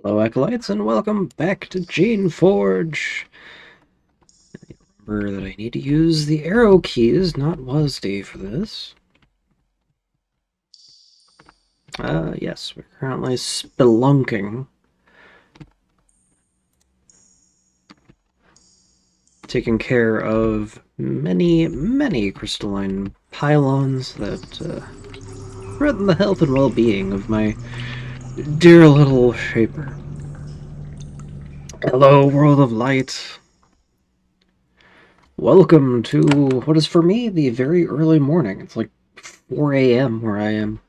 Hello, Acolytes, and welcome back to Geneforge. Remember that I need to use the arrow keys, not WASD, for this. Yes, we're currently spelunking. Taking care of many crystalline pylons that threaten the health and well-being of my dear little Shaper. Hello, world of light. Welcome to what is for me the very early morning. It's like 4 a.m. where I am.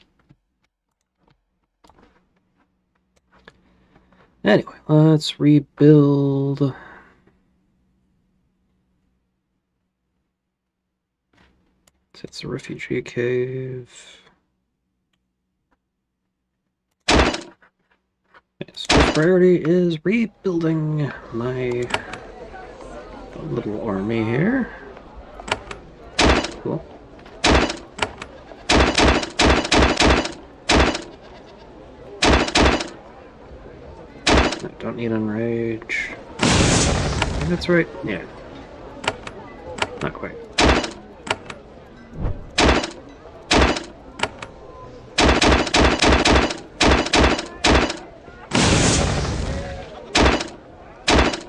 Anyway, let's rebuild. It's a refugee cave. Yes, first priority is rebuilding my little army here. Cool. I don't need enrage. I think that's right. Yeah. Not quite.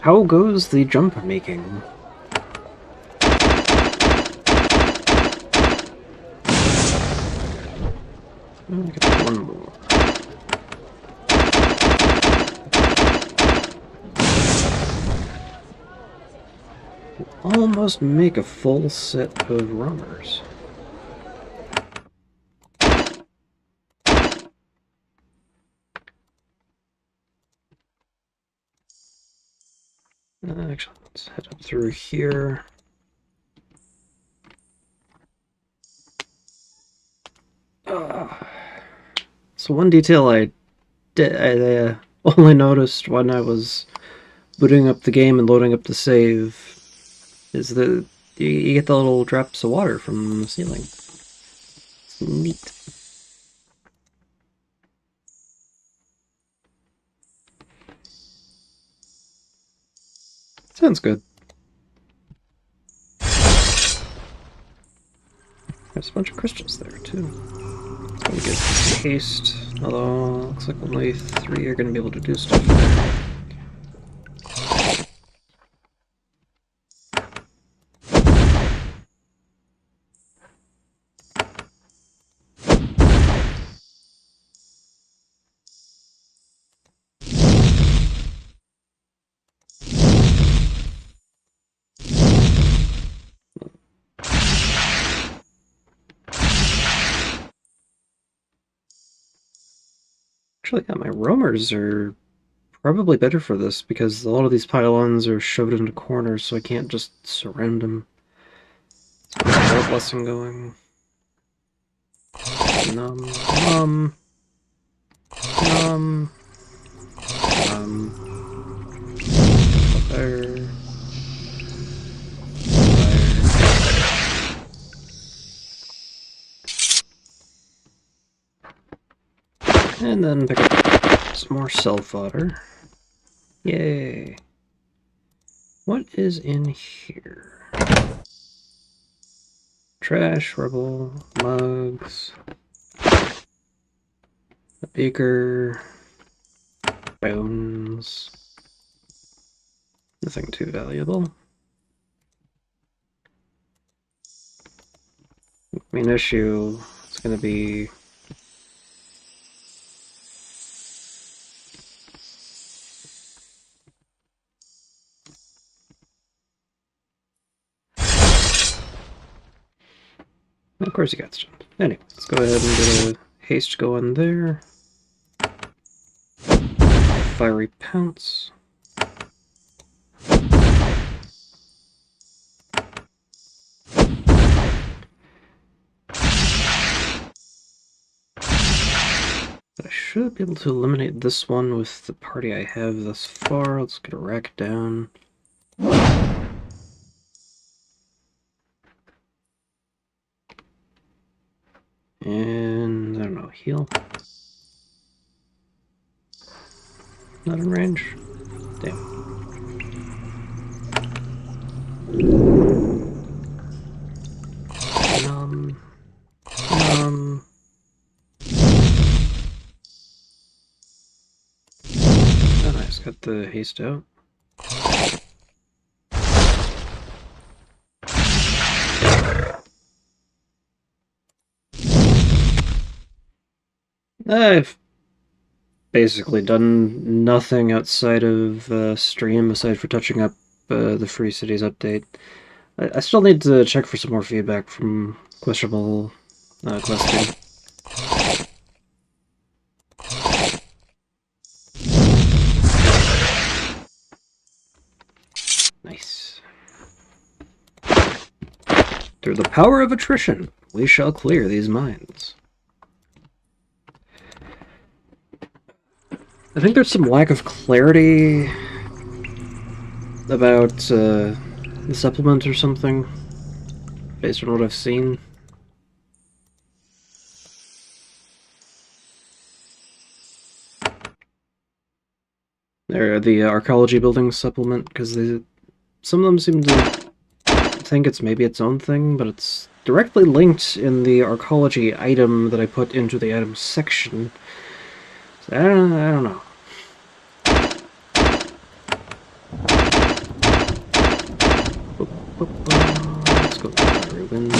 How goes the jump making? Oh, I get one more. Almost make a full set of roamers. Actually, let's head up through here. So one detail I only noticed when I was booting up the game and loading up the save is that you get the little drops of water from the ceiling. It's neat. Sounds good. There's a bunch of crystals there, too. Gonna get haste, although looks like only 3 are gonna be able to do stuff. Actually, yeah, my roamers are probably better for this because a lot of these pylons are shoved into corners, so I can't just surround them. Let's get a blessing going. Num, num, num, fire, fire. And then pick up some more cell fodder. Yay. What is in here? Trash, rubble, mugs, a beaker, bones. Nothing too valuable. Main issue is going to be of course he got stunned. Anyway, let's go ahead and get a haste going there. Fiery pounce. But I should be able to eliminate this one with the party I have thus far. Let's get a rack down. And, I don't know, heal? not in range? Damn. Oh, nice. Got the haste out. I've basically done nothing outside of stream aside for touching up the Free Cities update. I still need to check for some more feedback from questionable questing. Nice. Through the power of attrition, we shall clear these mines. I think there's some lack of clarity about the supplement or something, based on what I've seen. Or the archaeology building supplement, because some of them seem to think it's maybe its own thing, but it's directly linked in the archaeology item that I put into the items section. So I don't know. Let's go to Ruben.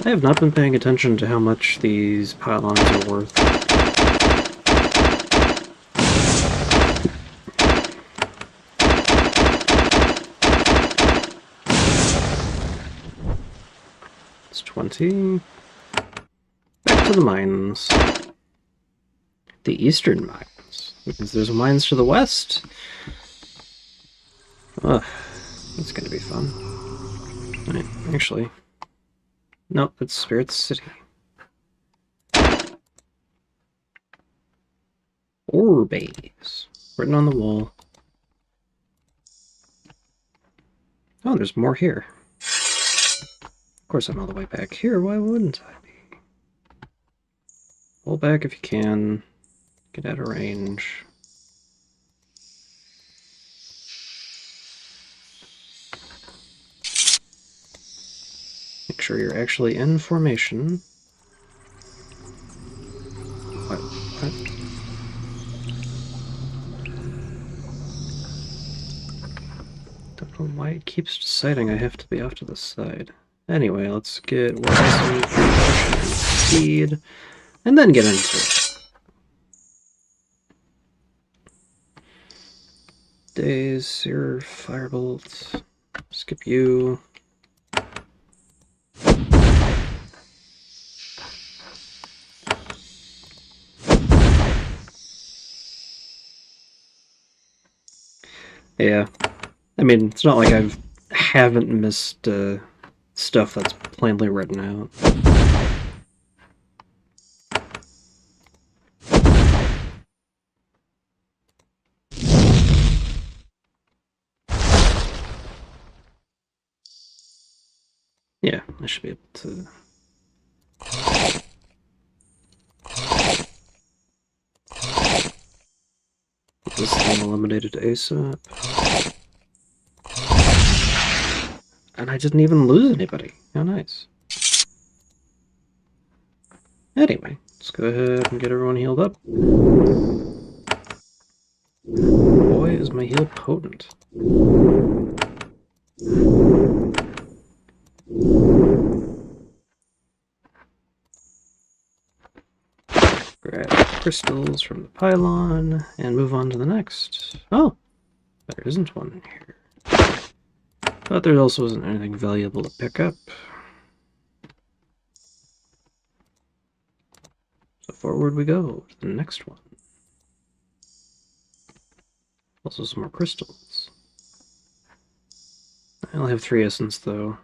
I have not been paying attention to how much these pylons are worth. It's 20. Back to the mines. The eastern mines. Because there's mines to the west. Ugh, that's gonna be fun. Right, actually. Nope, it's Spirit City. Ore base. Written on the wall. Oh, there's more here. Of course I'm all the way back here, why wouldn't I be? Pull back if you can. Get out of range. Make sure you're actually in formation. What? Don't know why it keeps deciding I have to be off to the side. Anyway, let's get speed, and then get into it. Days, Seer, Firebolt, skip you. Yeah, I mean, it's not like I haven't missed stuff that's plainly written out. Yeah, I should be able to... Get this thing eliminated ASAP. And I didn't even lose anybody. How nice. Anyway, let's go ahead and get everyone healed up. Boy, is my heal potent. Grab crystals from the pylon and move on to the next. Oh, there isn't one here. But there also isn't anything valuable to pick up. So forward we go to the next one. Also some more crystals. I only have 3 essence though.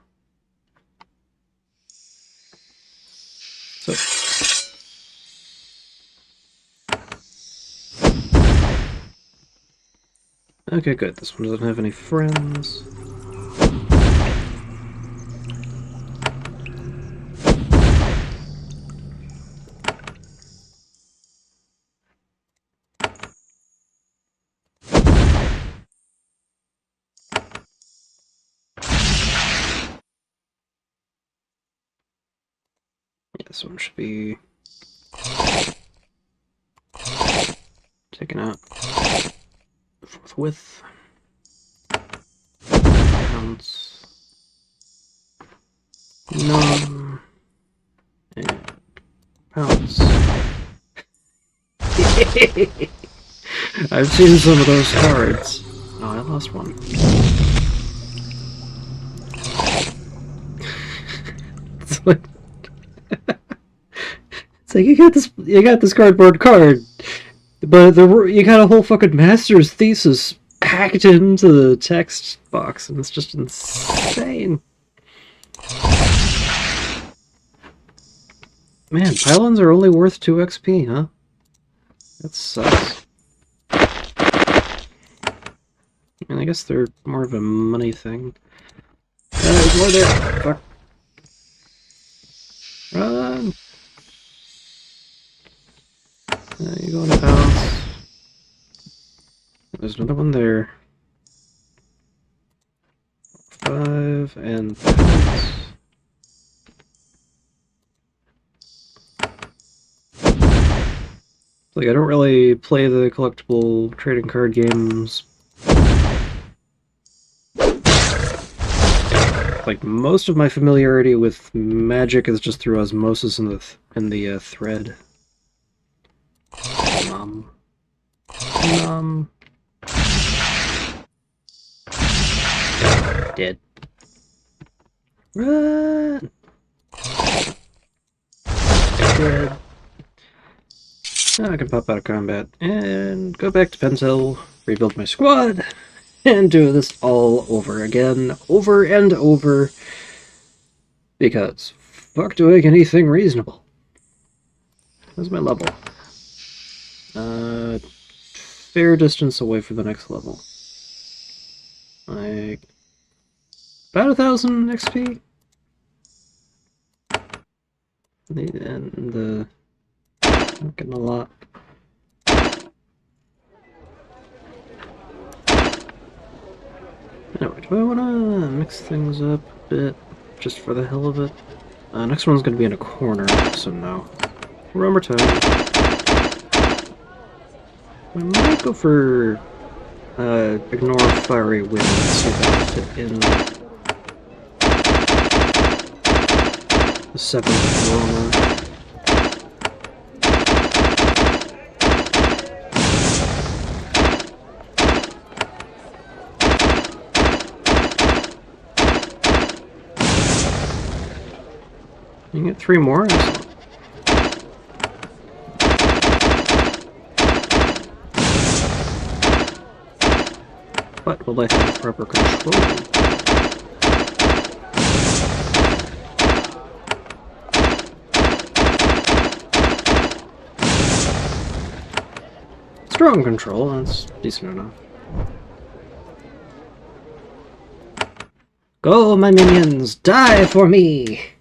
So okay, good. This one doesn't have any friends. This one should be taken out forthwith. Pounce. Numb. And pounce. I've seen some of those cards. Oh, I lost one. It's like, it's like you got this cardboard card, but you got a whole fucking master's thesis packed into the text box, and it's just insane. Man, pylons are only worth 2 XP, huh? That sucks. I mean, I guess they're more of a money thing. There's more there! Fuck. Run! You go in the house. There's another one there. 5 and pounce. Like, I don't really play the collectible trading card games. Like, most of my familiarity with Magic is just through osmosis in the thread. Dead. Run! Dead. Now I can pop out of combat and go back to Pentel, rebuild my squad, and do this all over again, over and over, because fuck doing anything reasonable. Where's my level? Fair distance away from the next level. Like, about 1,000 XP? And not getting a lot. Anyway, do I want to mix things up a bit, just for the hell of it? Next one's going to be in a corner, so no. Remember time. I might go for ignore fiery wind, see if I can fit in the 7th roller. You can get 3 more. But will I have proper control? Strong control, that's decent enough. Go, my minions! Die for me!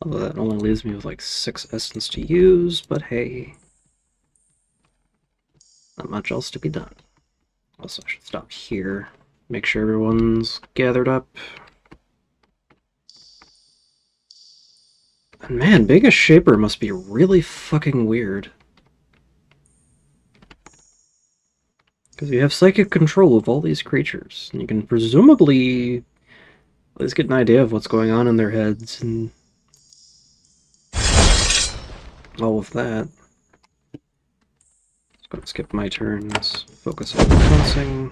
Although that only leaves me with like 6 essence to use, but hey. Not much else to be done. Also, I should stop here. Make sure everyone's gathered up. And man, being a Shaper must be really fucking weird. Because you have psychic control of all these creatures, and you can presumably at least get an idea of what's going on in their heads, and all of that. Just gonna skip my turns, focus on pouncing.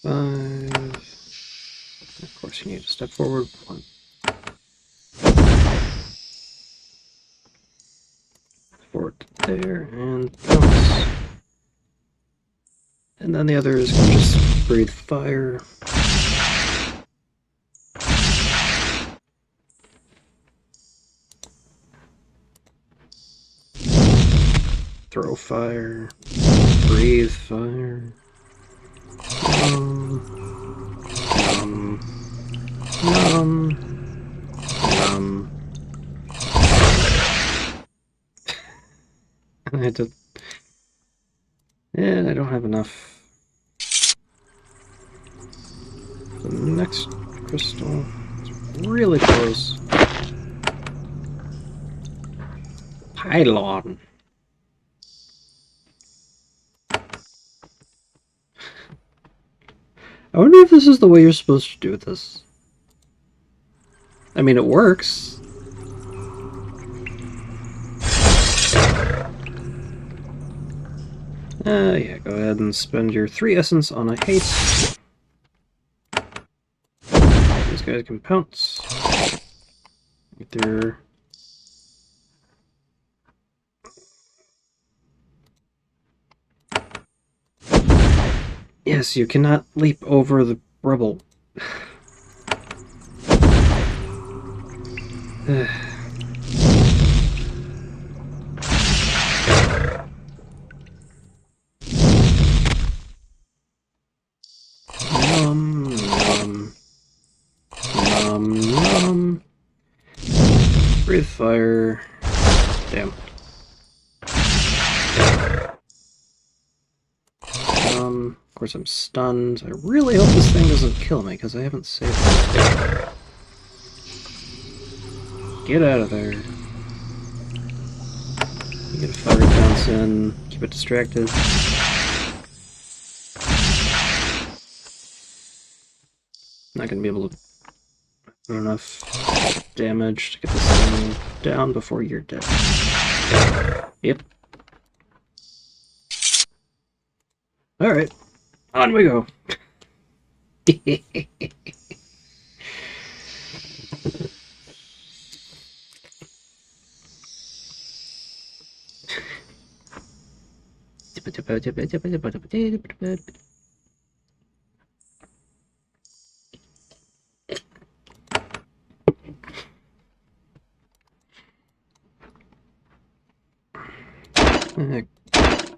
Five. Of course, you need to step forward. 1. Forward there, and pounce. And then the others can just breathe fire. Throw fire. Breathe fire. Numb. I had to And I don't have enough. The next crystal is really close. Pylon. I wonder if this is the way you're supposed to do this. I mean, it works. Yeah, go ahead and spend your 3 essence on a haste. These guys can pounce. Get their... Yes, you cannot leap over the rubble. Nom, nom. Nom, nom. Breathe fire. Damn. Of course I'm stunned. I really hope this thing doesn't kill me, because I haven't saved it. Get out of there. You get a fire bounce in, keep it distracted. Not gonna be able to do enough damage to get this thing down before you're dead. Yep. Alright, on we go.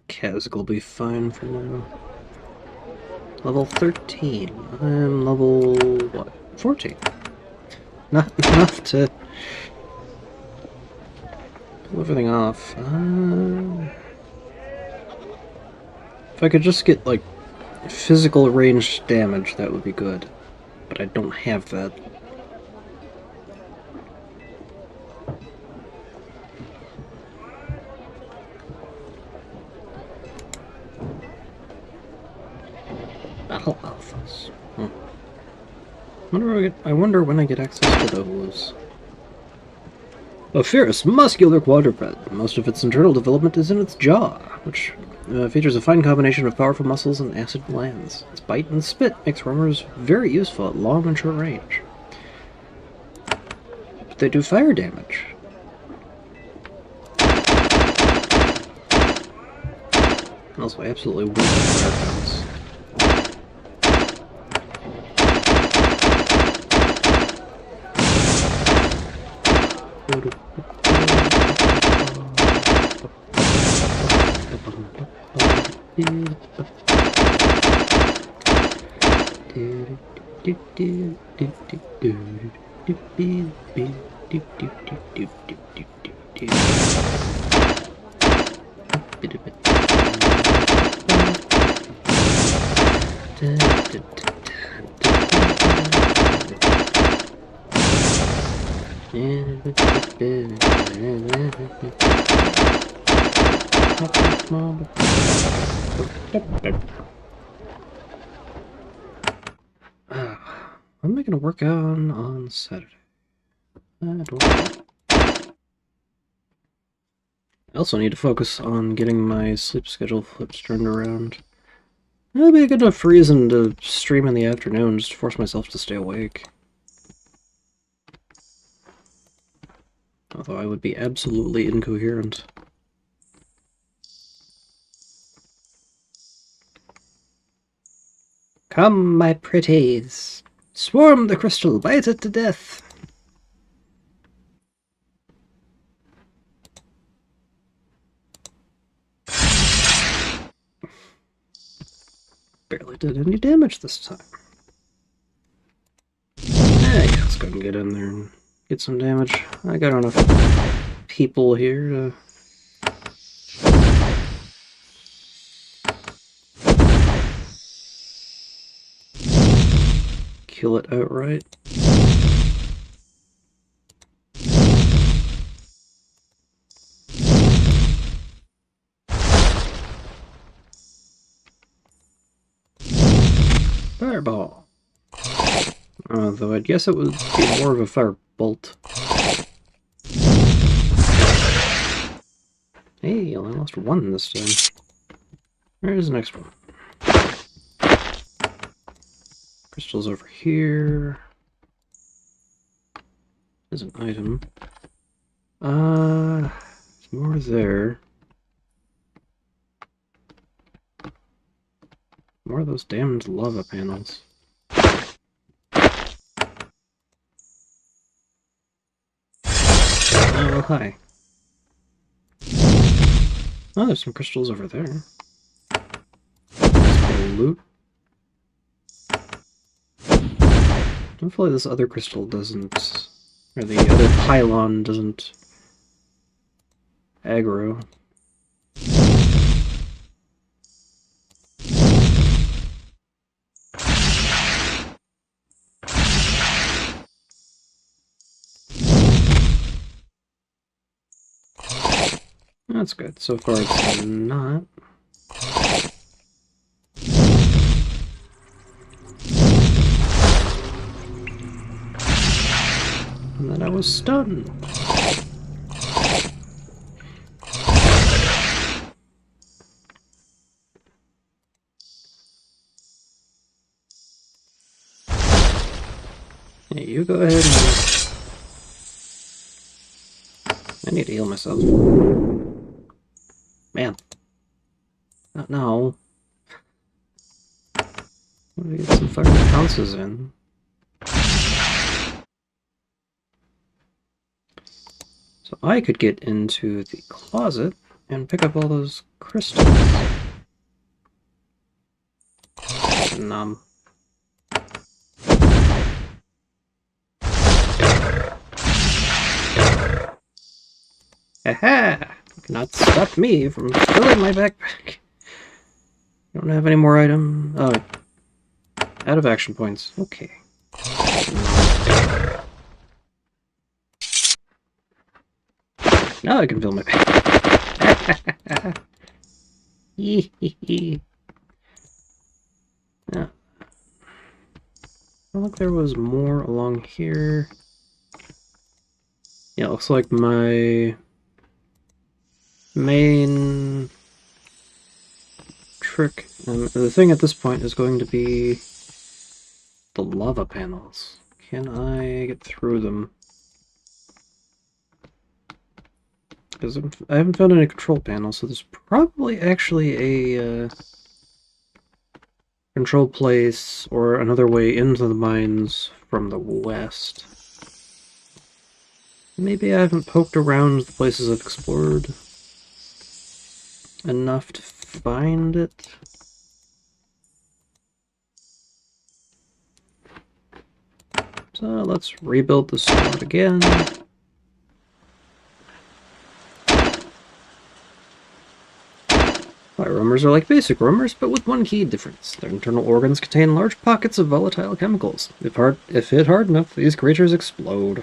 Kazak will be fine for now. Level 13. I'm level, what, 14? Not enough to pull everything off. If I could just get, like, physical ranged damage, that would be good. But I don't have that. Battle alphas. I wonder when I get access to those. A fierce, muscular quadruped. Most of its internal development is in its jaw, which features a fine combination of powerful muscles and acid glands. Its bite and spit makes roamers very useful at long and short range. But they do fire damage. Also, I absolutely will fire bounce. What am I going to work on Saturday? I don't know. I also need to focus on getting my sleep schedule flips turned around. That'd be a good enough reason to stream in the afternoon, just to force myself to stay awake. Although I would be absolutely incoherent. Come, my pretties. Swarm the crystal, bite it to death. Barely did any damage this time. Yeah, let's go and get in there and get some damage. I got enough people here to kill it outright. Fireball. Though I'd guess it would be more of a firebolt. Hey, I only lost one this time. Where's the next one? Crystals over here. There's an item. There's more there. More of those damned lava panels. Oh, hi. Oh, there's some crystals over there. Nice bit of loot. Hopefully this other crystal doesn't... or the other pylon doesn't... aggro. That's good. So far it's not. And then I was stunned. Hey, you go ahead and... I need to heal myself. Man. Not now. Let me get some fucking pounces in. So I could get into the closet and pick up all those crystals. Nom. Aha! Cannot stop me from filling my backpack. Don't have any more item. Oh, out of action points. Okay. Now I can fill my backpack. Yeah. Look, there was more along here. Yeah, it looks like my main trick, the thing at this point is going to be the lava panels. Can I get through them? Because I haven't found any control panels, so there's probably actually a control place or another way into the mines from the west. Maybe I haven't poked around the places I've explored enough to find it. So let's rebuild the sword again. Fire rumors are like basic rumors, but with one key difference. Their internal organs contain large pockets of volatile chemicals. If hit hard enough, these creatures explode.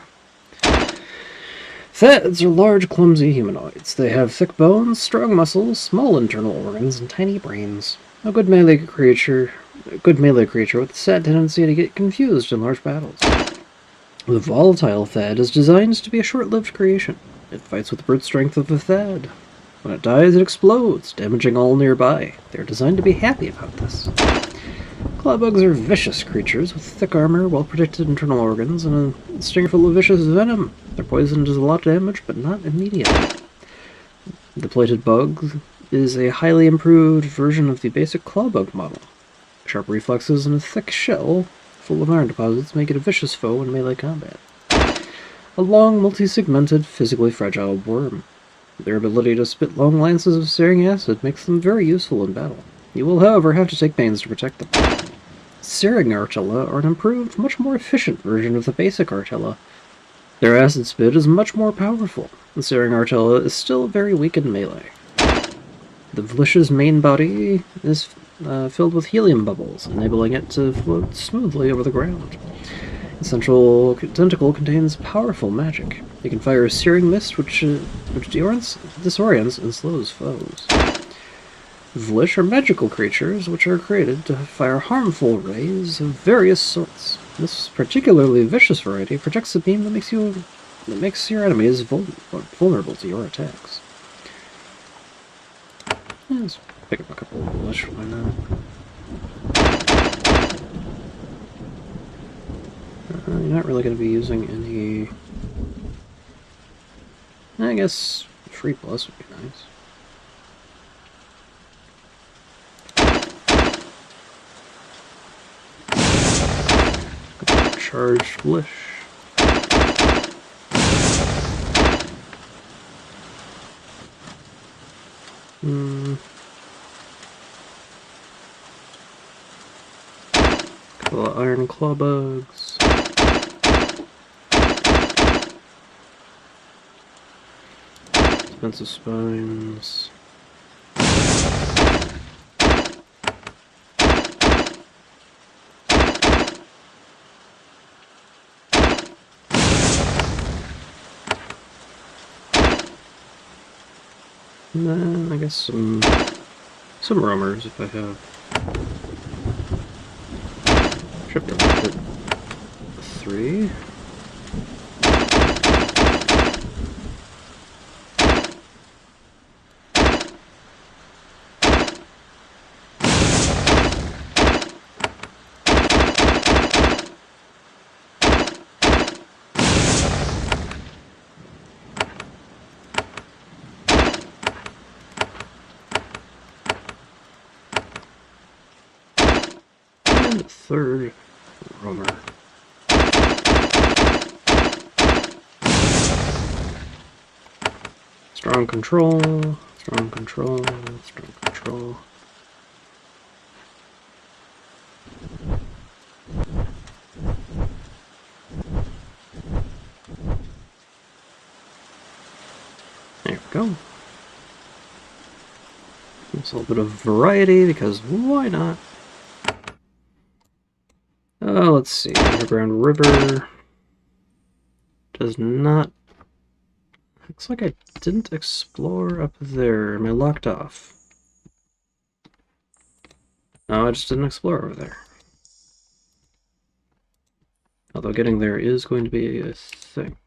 Thads are large, clumsy humanoids. They have thick bones, strong muscles, small internal organs, and tiny brains. A good melee creature with a sad tendency to get confused in large battles. The volatile Thad is designed to be a short-lived creation. It fights with the brute strength of the Thad. When it dies, it explodes, damaging all nearby. They are designed to be happy about this. Clawbugs are vicious creatures with thick armor, well-protected internal organs, and a stinger full of vicious venom. Their poison does a lot of damage, but not immediately. The plated bug is a highly improved version of the basic clawbug model. Sharp reflexes and a thick shell full of iron deposits make it a vicious foe in melee combat. A long, multi-segmented, physically fragile worm. Their ability to spit long lances of searing acid makes them very useful in battle. You will, however, have to take pains to protect them. Searing Artilla are an improved, much more efficient version of the basic Artilla. Their acid spit is much more powerful. The Searing Artilla is still very weak in melee. The Vlish's main body is filled with helium bubbles, enabling it to float smoothly over the ground. The central tentacle contains powerful magic. It can fire a searing mist which disorients and slows foes. Vlish are magical creatures which are created to fire harmful rays of various sorts. This particularly vicious variety projects a beam that makes your enemies vulnerable to your attacks. Yeah, let's pick up a couple of Vlish, why not? You're not really going to be using any... I guess free plus would be nice. Charged Vlish. Couple of Iron Claw Bugs. Defensive Spines. And then I guess some roamers if I have. Tripped up to 3. And a 3rd roamer. Strong control, strong control, strong control. There we go. There's a little bit of variety because why not? Oh, let's see. Underground River does not. Looks like I didn't explore up there. Am I locked off? No, I just didn't explore over there. Although getting there is going to be a thing.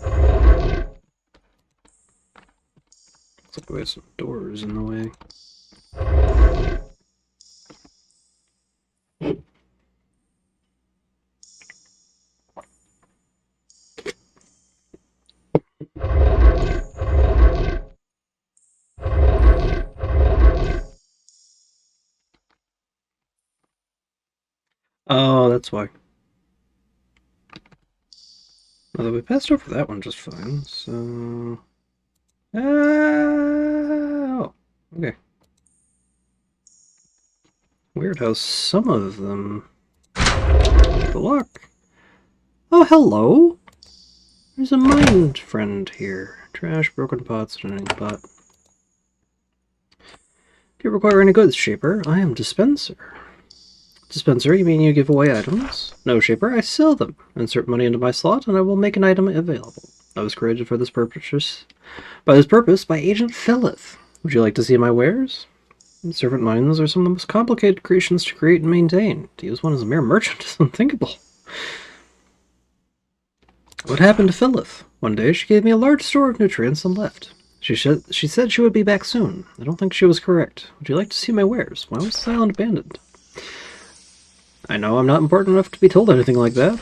Looks like we have some doors in the way. Oh, that's why. Although we passed over that one just fine, so... Oh, okay. Weird how some of them... The luck. Oh, hello! There's a mind friend here. Trash, broken pots, and an ink pot. Do you require any goods, Shaper? I am Dispenser. Dispenser, you mean you give away items? No, Shaper, I sell them. Insert money into my slot, and I will make an item available. I was created for this purpose by Agent Philith. Would you like to see my wares? Servant mines are some of the most complicated creations to create and maintain. To use one as a mere merchant is unthinkable. What happened to Philith? One day she gave me a large store of nutrients and left. She said she would be back soon. I don't think she was correct. Would you like to see my wares? Why was this island abandoned? I know I'm not important enough to be told anything like that.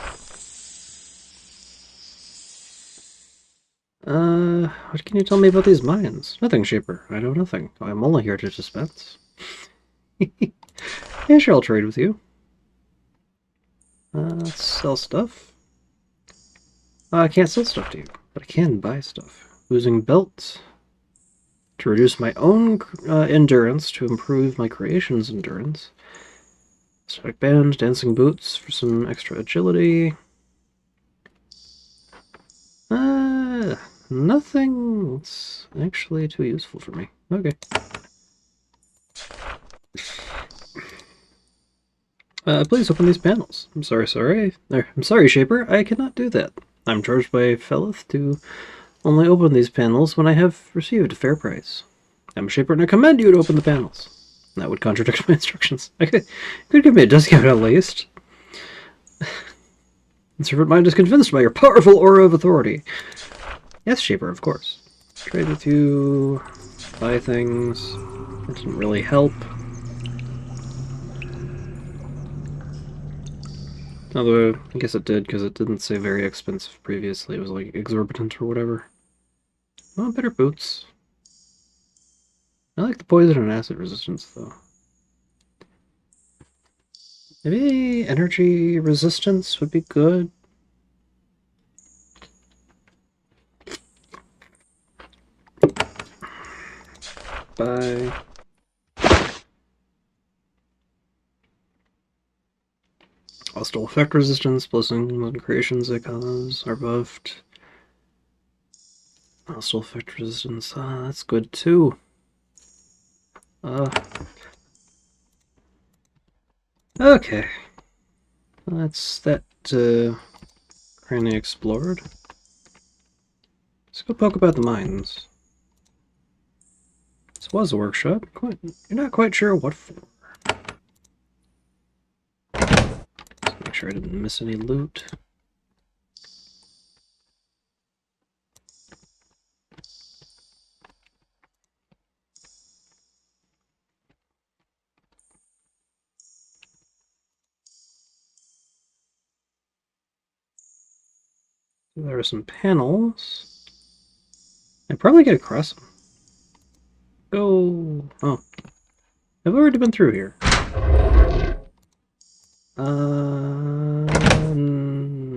What can you tell me about these mines? Nothing, Shaper. I know nothing. I'm only here to dispense. Yeah, sure, I'll trade with you. Let's sell stuff. I can't sell stuff to you, but I can buy stuff. Losing belt to reduce my own endurance to improve my creation's endurance. Static band, dancing boots for some extra agility. nothing that's actually too useful for me. Okay. Please open these panels. I'm sorry. I'm sorry, Shaper. I cannot do that. I'm charged by Felith to only open these panels when I have received a fair price. I'm a Shaper and I command you to open the panels. That would contradict my instructions. I could give me a discount at least. The servant mind is convinced by your powerful aura of authority. Yes, Shaper, of course. Trade with you, buy things. That didn't really help. Although, I guess it did, because it didn't say very expensive previously. It was like exorbitant or whatever. Oh, better boots. I like the poison and acid resistance, though. Maybe energy resistance would be good. Bye. Hostile effect resistance, blessings and creations they cause are buffed. Hostile effect resistance, that's good too. Okay. That's that currently explored. Let's go poke about the mines. This was a workshop. You're not quite sure what for. Just make sure I didn't miss any loot. There are some panels. I probably get across them. Go. Oh. I've already been through here.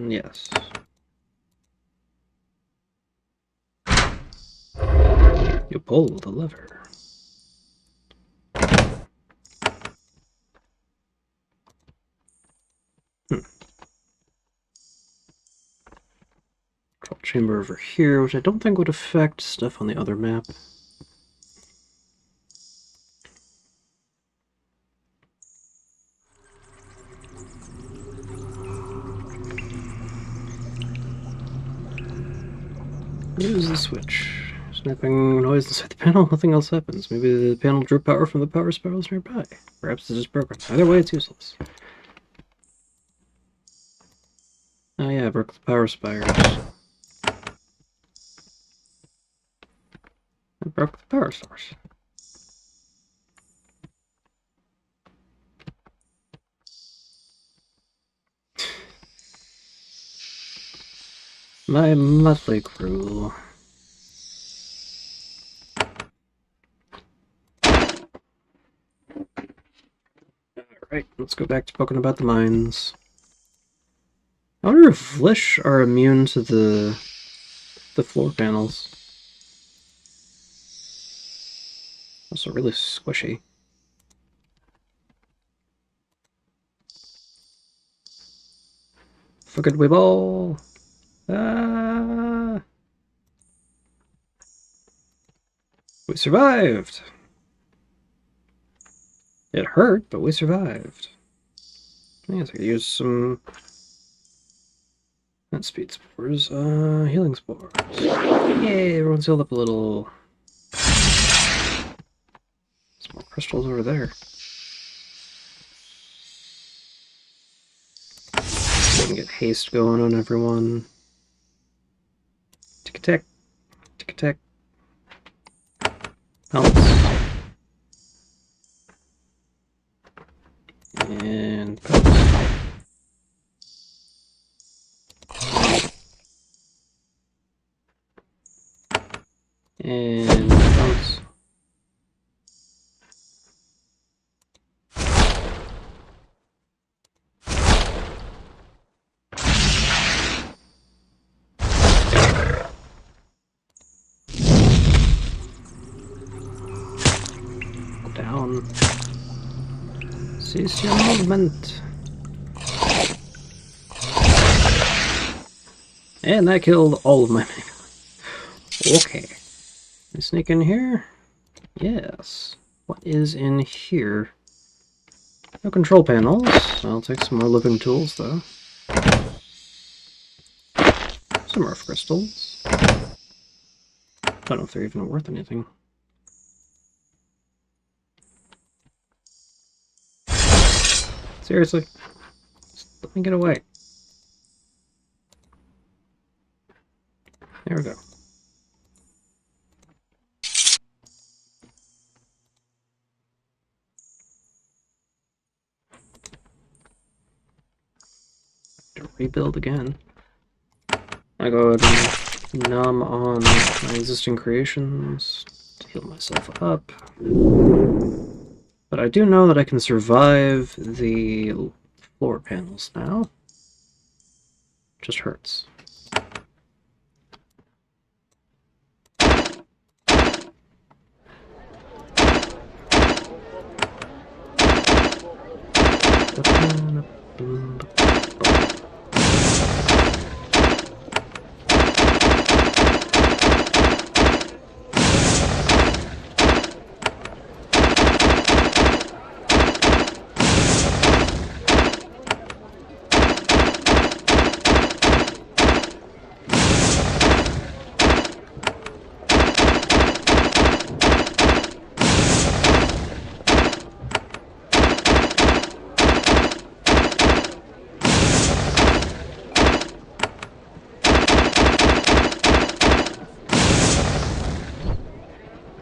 Yes. You pull the lever. Control chamber over here, which I don't think would affect stuff on the other map. Use the switch. Snapping noise inside the panel, nothing else happens. Maybe the panel drew power from the power spirals nearby. Perhaps it's just broken. Either way, it's useless. Oh yeah, I broke the power spires. I broke the power source. My motley crew. Alright, let's go back to poking about the mines. I wonder if Vlish are immune to the floor panels. Also really squishy. Fuck it, we ball! Ah! We survived! It hurt, but we survived. I guess I could use some... Not speed spores, healing spores. Yay, everyone's healed up a little. Some more crystals over there. We can get haste going on everyone. Tick-a-tack. Tick-a-tack. Helps. And pelts. And pelts. Down. Cease your movement. And that killed all of my men. Okay. Can I sneak in here? Yes. What is in here? No control panels. I'll take some more living tools, though. Some earth crystals. Don't know if they're even worth anything. Seriously? Just let me get away. There we go. To rebuild again. I go ahead and numb on my existing creations to heal myself up. But I do know that I can survive the floor panels now. Just hurts.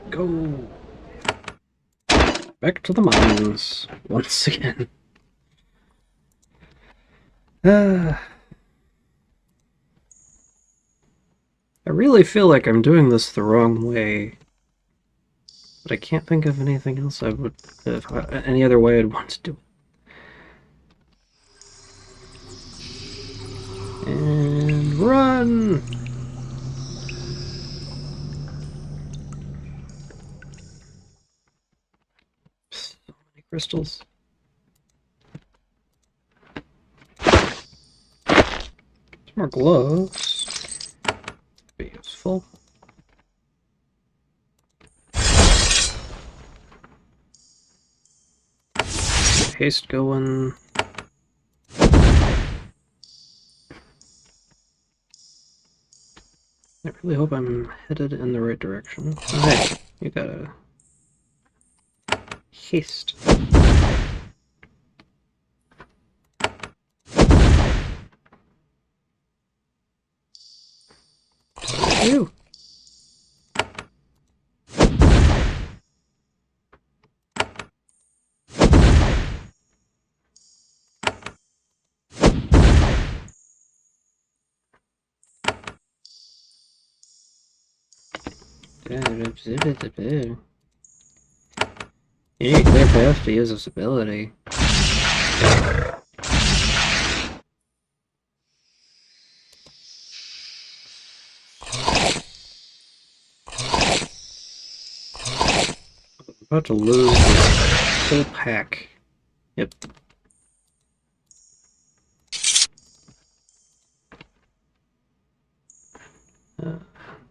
Go back to the mines once again. I really feel like I'm doing this the wrong way, but I can't think of anything else I would, any other way I'd want to do it. And run! So many crystals. Some more gloves. Be useful. Haste going. I really hope I'm headed in the right direction. Oh, hey, you gotta haste. Ew. You need a clear path to use this ability. I'm about to lose this whole pack. Yep.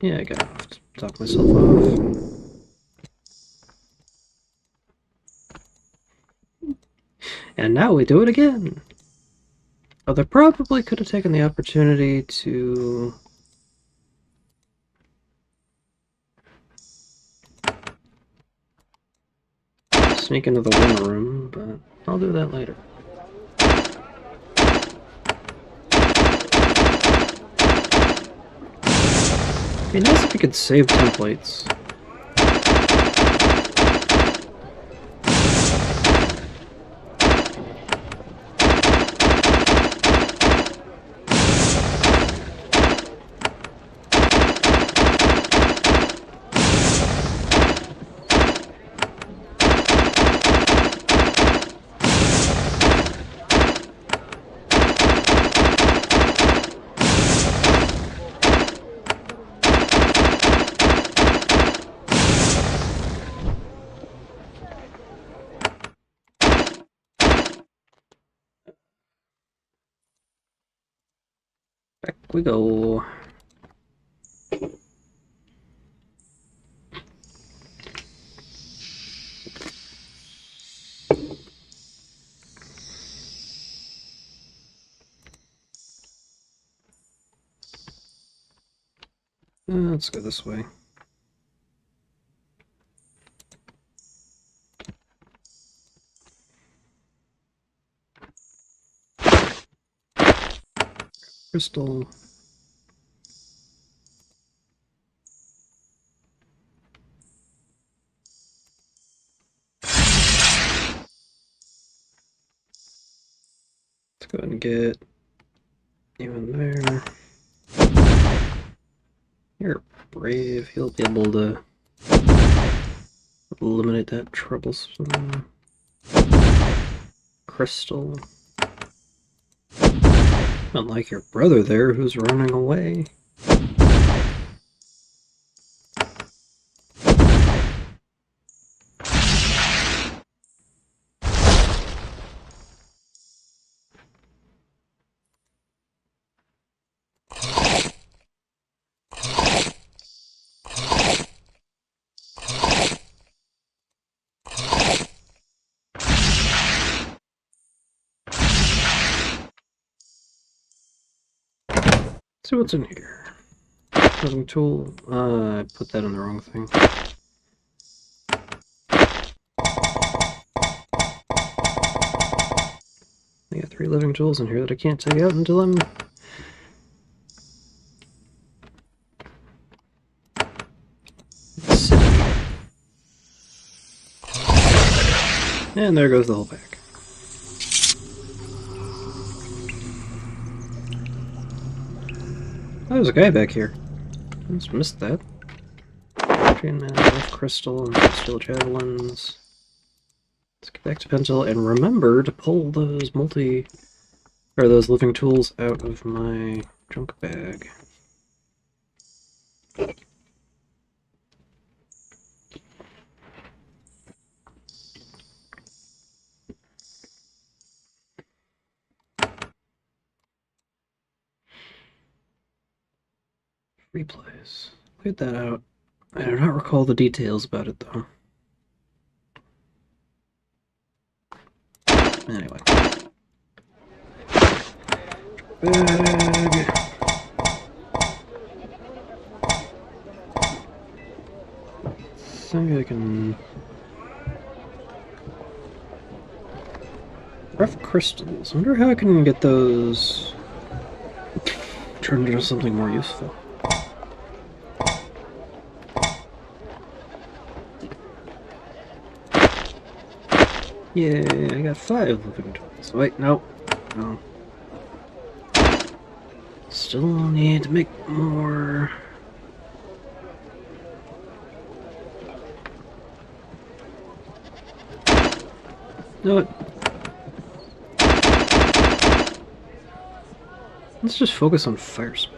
Yeah, I gotta have to talk myself off. And now we do it again! Oh, they probably could have taken the opportunity to... sneak into the winter room, but I'll do that later. It'd be nice if you could save templates. Back we go. Let's go this way. Crystal. Let's go ahead and get you in there. You're brave. He'll be able to eliminate that troublesome crystal. Unlike your brother there, who's running away. See what's in here. Living tool. I put that in the wrong thing. I got 3 living tools in here that I can't take out until I'm sitting. And there goes the whole pack. Oh, there's a guy back here. I just missed that. Crystal and steel javelins. Let's get back to pencil and remember to pull those those living tools out of my junk bag. Replays. Cleared that out. I do not recall the details about it though. Anyway. Bag. I think I can... Rough crystals. I wonder how I can get those turned into something more useful. Yay, I got 5 living tools. Wait, no. No. Still need to make more. No, let's just focus on fire spell.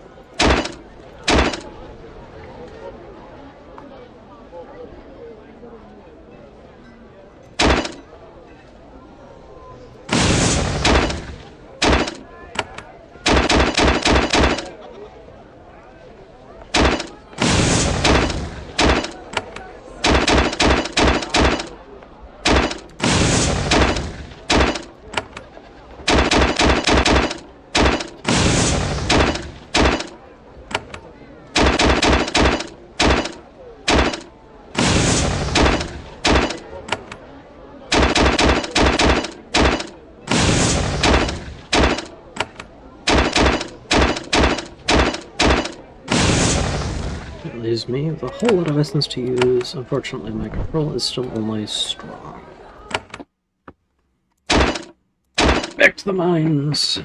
Leaves me with a whole lot of essence to use. Unfortunately, my control is still only strong. Back to the mines!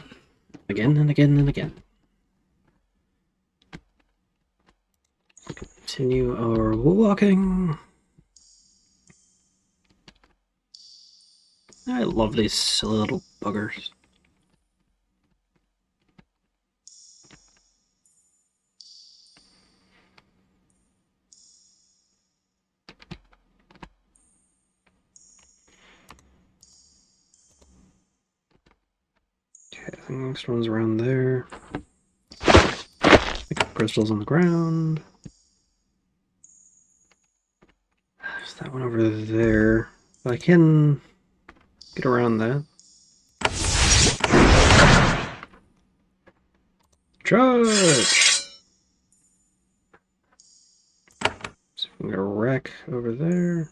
Again and again and again. Continue our walking. I love these silly little buggers. Okay, I think the next one's around there. Pick up crystals on the ground. There's that one over there. I can get around that. Charge! I'm gonna rack over there.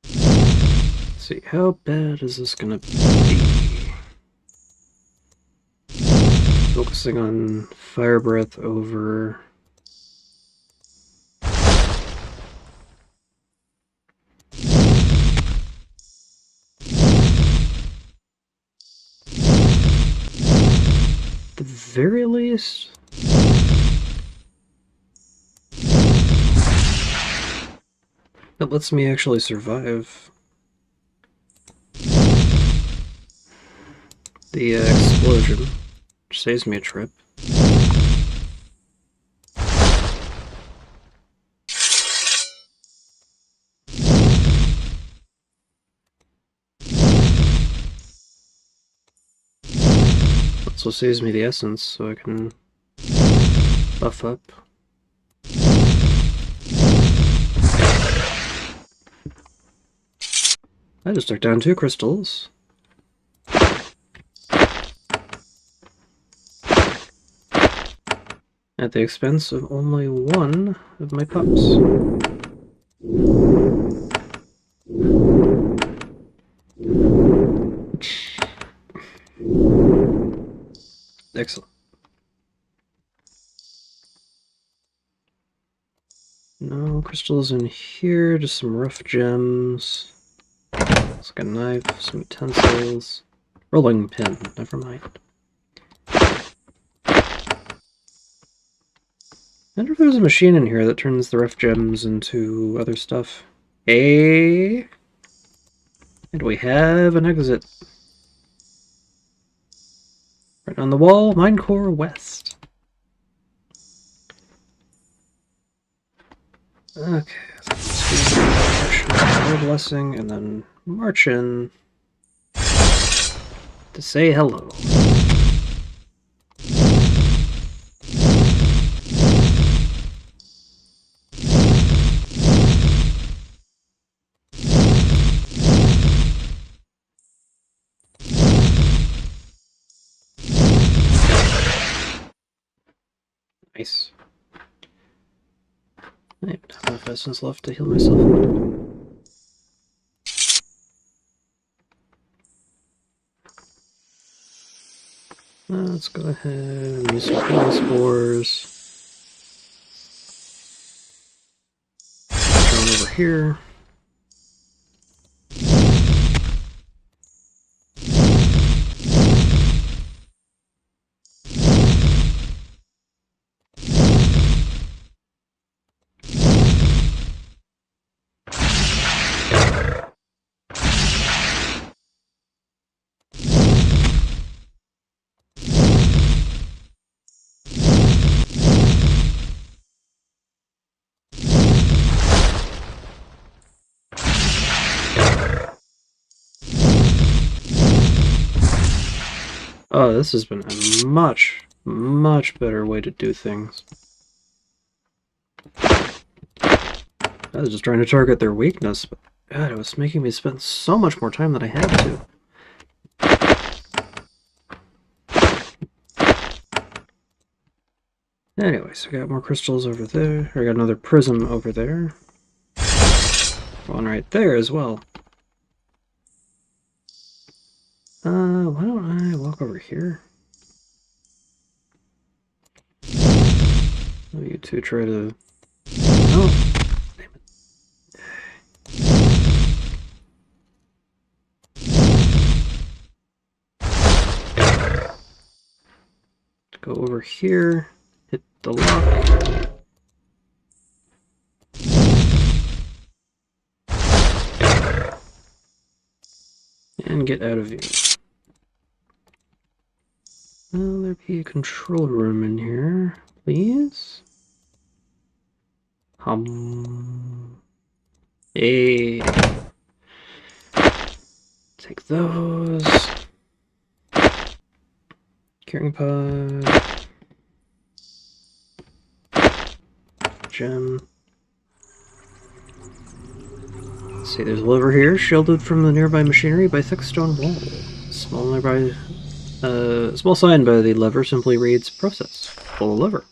Let's see, how bad is this gonna be? Focusing on fire breath over. At the very least. That lets me actually survive the explosion, which saves me a trip. Also saves me the essence, so I can buff up. I just took down 2 crystals. At the expense of only 1 of my pups. Excellent. No crystals in here, just some rough gems. It's like a knife, some utensils. Rolling pin, never mind. I wonder if there's a machine in here that turns the rough gems into other stuff. Hey! And we have an exit. Right on the wall, Minecore West. Okay, so march in, blessing, and then march in to say hello. Nice. I have enough essence left to heal myself. Let's go ahead and use some healing spores. Going over here. Oh, this has been a much, much better way to do things. I was just trying to target their weakness, but God, it was making me spend so much more time than I had to. Anyways, I got more crystals over there. I got another prism over there. One right there as well. Why don't I walk over here? Oh, you two try to... Oh, damn it. Go over here, hit the lock. And get out of view. Will there be a control room in here, please? Hey. Take those. Curing pod. Gem. See, there's a lever here, shielded from the nearby machinery by thick stone wall. Small sign by the lever simply reads, process. Pull the lever.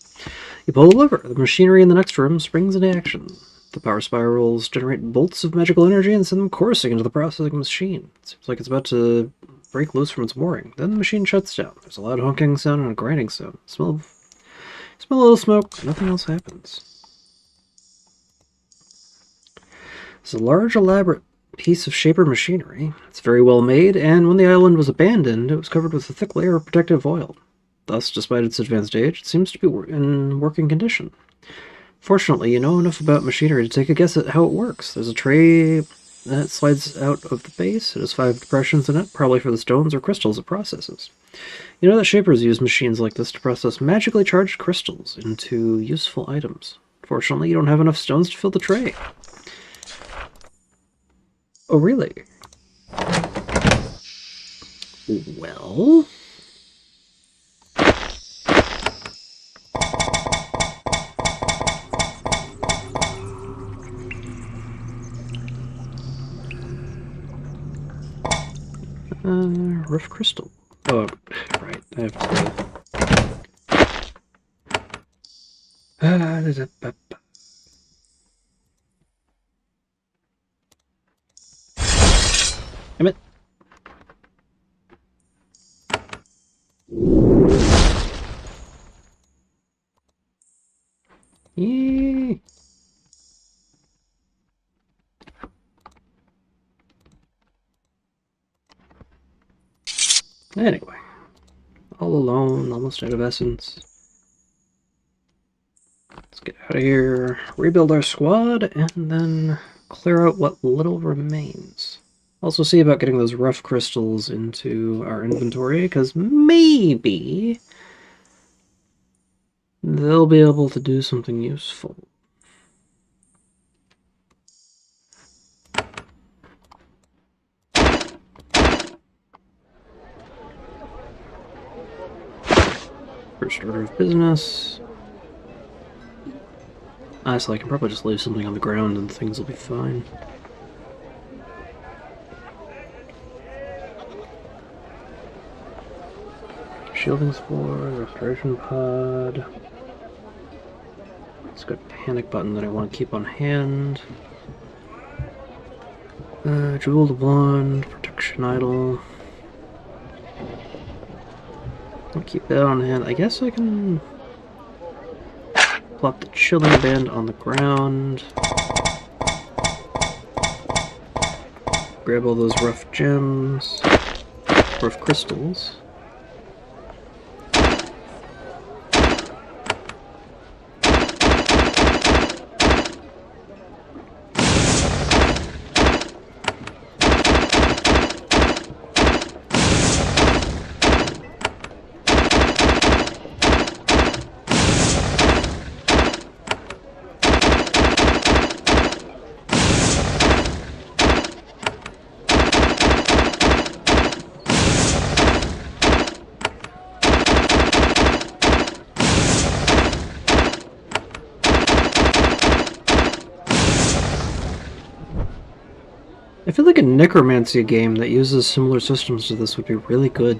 You pull the lever. The machinery in the next room springs into action. The power spirals generate bolts of magical energy and send them coursing into the processing machine. It seems like it's about to break loose from its mooring. Then the machine shuts down. There's a loud honking sound and a grinding sound. Smell a little smoke. Nothing else happens. It's a large, elaborate piece of Shaper machinery. It's very well made, and when the island was abandoned, it was covered with a thick layer of protective oil. Thus, despite its advanced age, it seems to be in working condition. Fortunately, you know enough about machinery to take a guess at how it works. There's a tray that slides out of the base. It has 5 depressions in it, probably for the stones or crystals it processes. You know that Shapers use machines like this to process magically charged crystals into useful items. Fortunately, you don't have enough stones to fill the tray. Oh, really? Well... rough crystal. Oh, right. I have to... Damn it. Yee. Anyway, all alone, almost out of essence. Let's get out of here, rebuild our squad, and then clear out what little remains. Also see about getting those rough crystals into our inventory, because maybe they'll be able to do something useful. First order of business. Honestly, I can probably just leave something on the ground and things will be fine. Shielding spore, restoration pod. It's got a panic button that I want to keep on hand. Jewel the Blonde, protection idol. I'll keep that on hand. I guess I can plop the chilling band on the ground. Grab all those rough gems, rough crystals. I feel like a necromancy game that uses similar systems to this would be really good.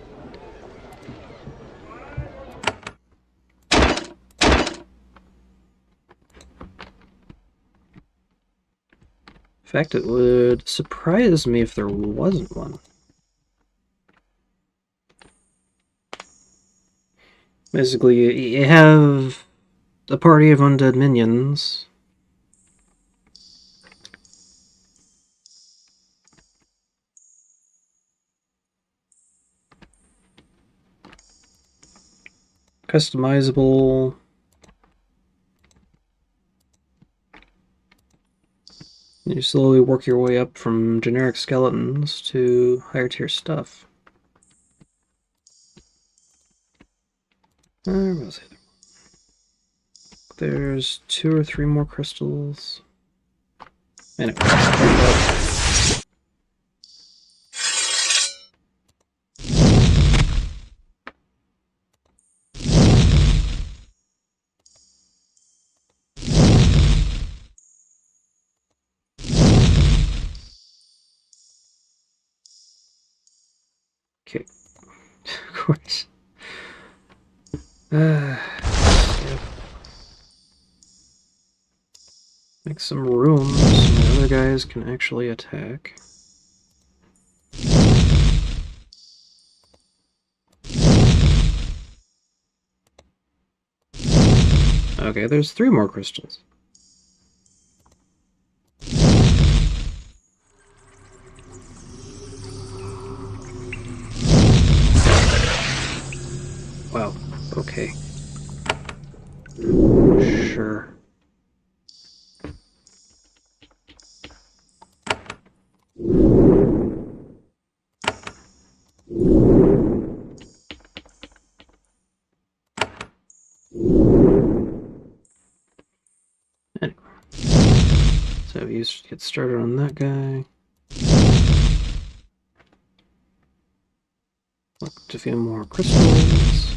In fact, it would surprise me if there wasn't one. Basically, you have a party of undead minions. Customizable. You slowly work your way up from generic skeletons to higher tier stuff. Where was it? There's 2 or 3 more crystals. Anyway, Okay. Of course. Skip. Make some room so the other guys can actually attack. Okay, there's 3 more crystals. Wow, okay. Sure. Anyway. So you get started on that guy. Look to a few more crystals.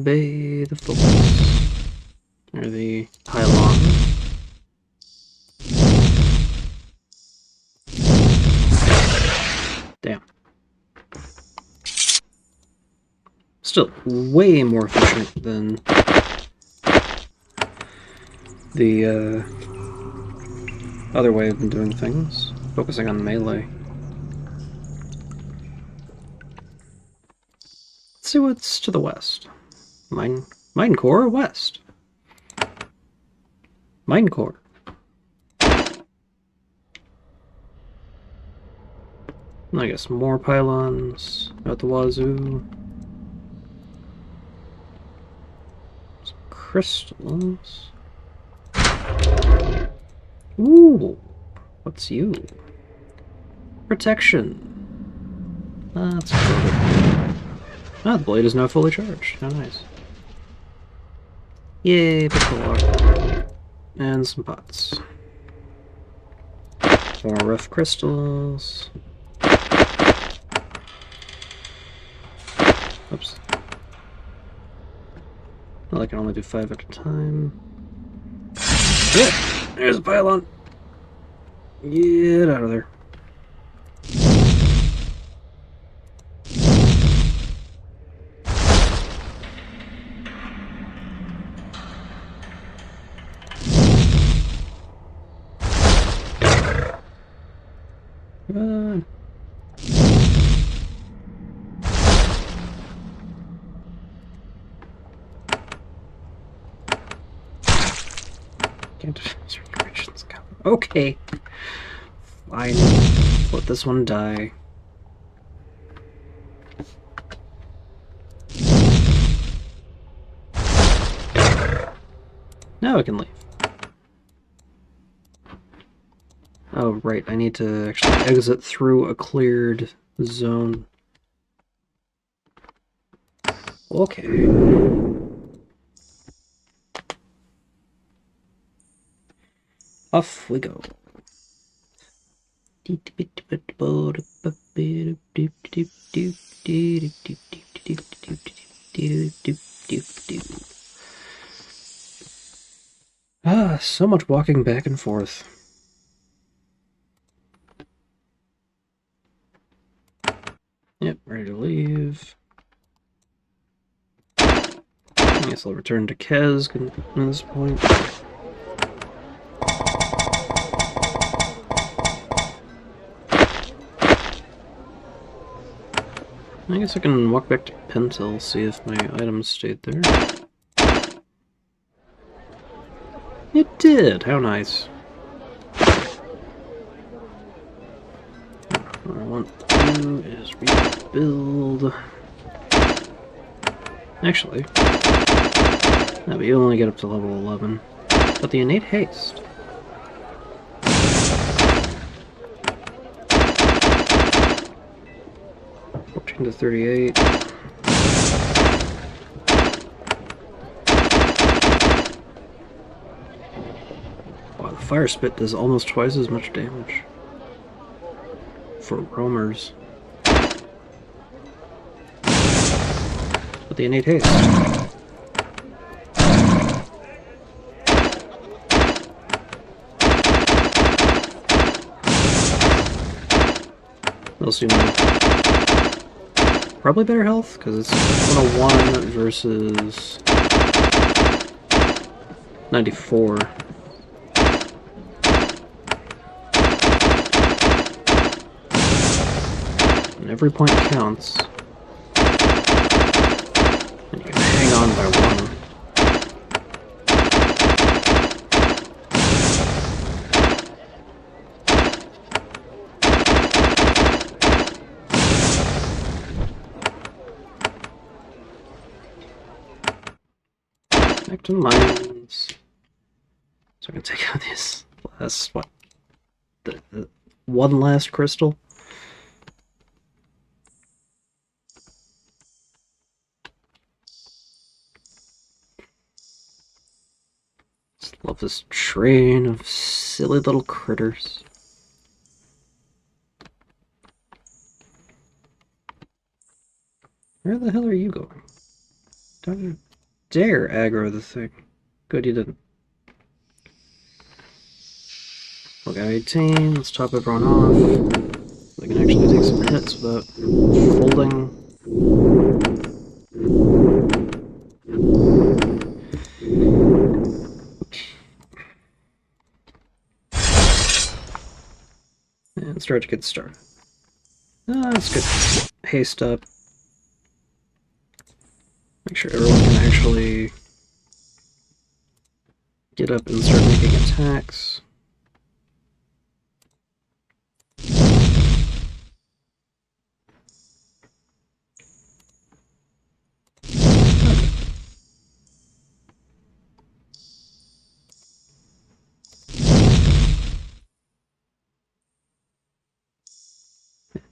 Bay the focus. Or the pylon. Damn. Still way more efficient than the other way I've been doing things, focusing on melee. Let's see what's to the west. Mine core west. Mine core. I guess more pylons out the wazoo. Some crystals. Ooh, what's you? Protection. That's good. Ah, the blade is now fully charged. How nice. Yay, pistol lock. And some pots. More rough crystals. Oops. Well, I can only do 5 at a time. Yeah, there's a pylon. Get out of there. Run. Can't corrections come. Okay. Fine. Let this one die. Now I can leave. Oh, right, I need to actually exit through a cleared zone. Okay. Off we go. Ah, so much walking back and forth. Yep, ready to leave. I guess I'll return to Kez at this point. I guess I can walk back to Pentel, see if my items stayed there. It did! How nice. What I want to do is rebuild. Actually, no, but you only get up to level 11. But the innate haste. To 38. Wow, the fire spit does almost twice as much damage. for roamers. With the innate haste. They'll seem probably better health, because it's 101 versus 94. And every point counts. And you can hang on by one. Back to the mines. So I can take out these last, what? The one last crystal? Just love this train of silly little critters. Where the hell are you going? Don't you dare aggro the thing. Good, you didn't. We got 18, let's top everyone off. We can actually take some hits without folding. And start to get started. That's good. Haste up. Make sure everyone can actually get up and start making attacks.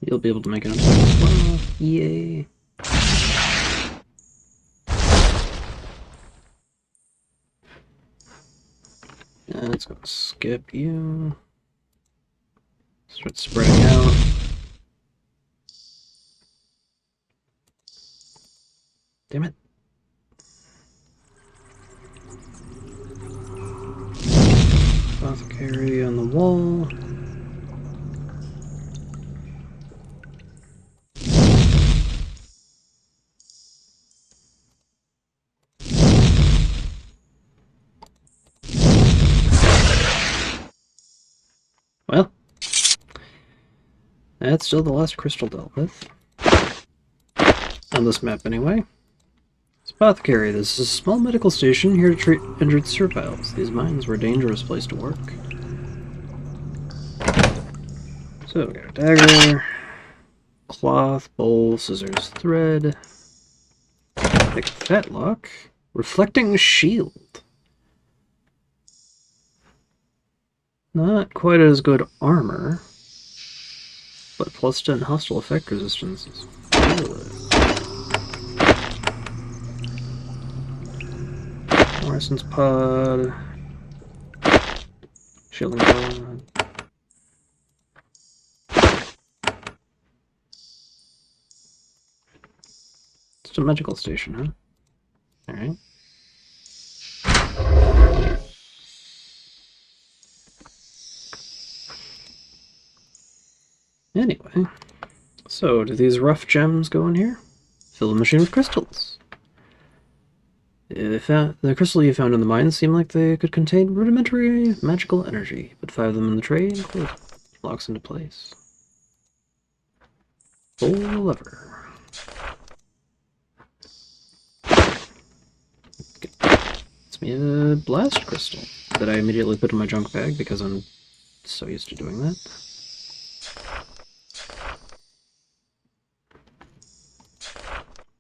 You'll be able to make an attack as well. Yay. And it's gonna skip you. Start spreading out. Damn it. Apothecary on the wall. Well, that's still the last crystal dealt with. On this map, anyway. It's Apothecary. This is a small medical station here to treat injured serviles. These mines were a dangerous place to work. So, we got a dagger, cloth, bowl, scissors, thread, big fetlock, reflecting shield. Not quite as good armor, but plus 10 hostile effect resistance is good. Morrison's pod, shielding pod. It's a magical station, huh? Alright. Anyway, so do these rough gems go in here? Fill the machine with crystals. The crystal you found in the mines seem like they could contain rudimentary magical energy. Put 5 of them in the tray and close it. Locks into place. Pull the lever. It's me a blast crystal that I immediately put in my junk bag because I'm so used to doing that.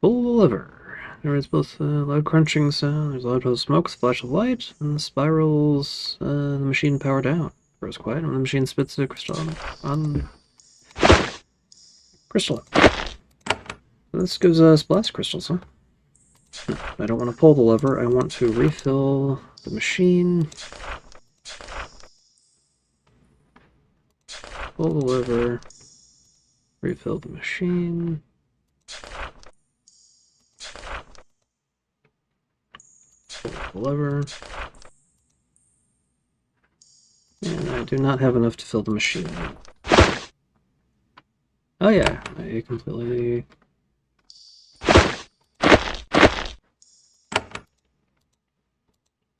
Pull the lever. There is both a loud crunching sound, there's a loud puff of smoke, splash of light, and the spirals the machine power down. Grows quiet when the machine spits a crystal on crystal. This gives us blast crystals, huh? No, I don't want to pull the lever, I want to refill the machine. Pull the lever. Refill the machine. Pull the lever. And I do not have enough to fill the machine. Oh yeah, I completely...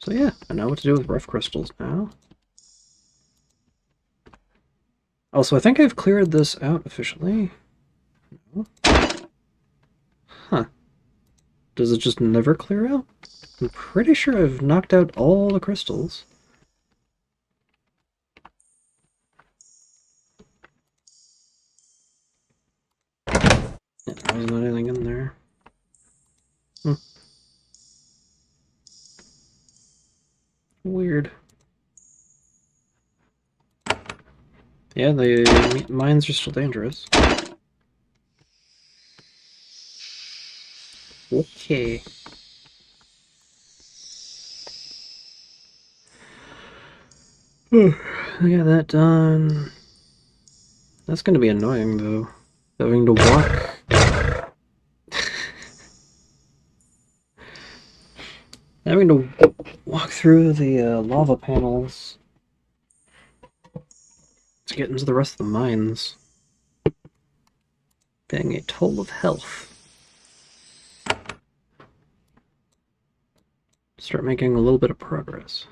So yeah, I know what to do with rough crystals now. Also, I think I've cleared this out efficiently. No. Huh. Does it just never clear out? I'm pretty sure I've knocked out all the crystals. Yeah, there wasn't anything in there. Weird. Yeah, the mines are still dangerous. Okay. I got that done. That's gonna be annoying, though. Having to walk... Having to walk through the lava panels to get into the rest of the mines. Paying a toll of health. Start making a little bit of progress.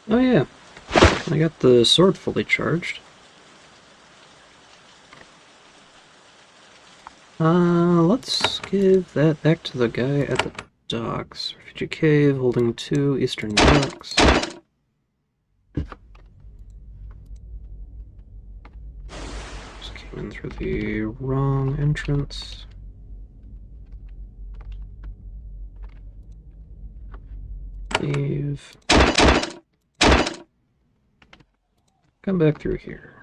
Oh yeah, I got the sword fully charged. Let's give that back to the guy at the docks. Refugee cave, holding 2, eastern docks. Just came in through the wrong entrance. Leave. Come back through here.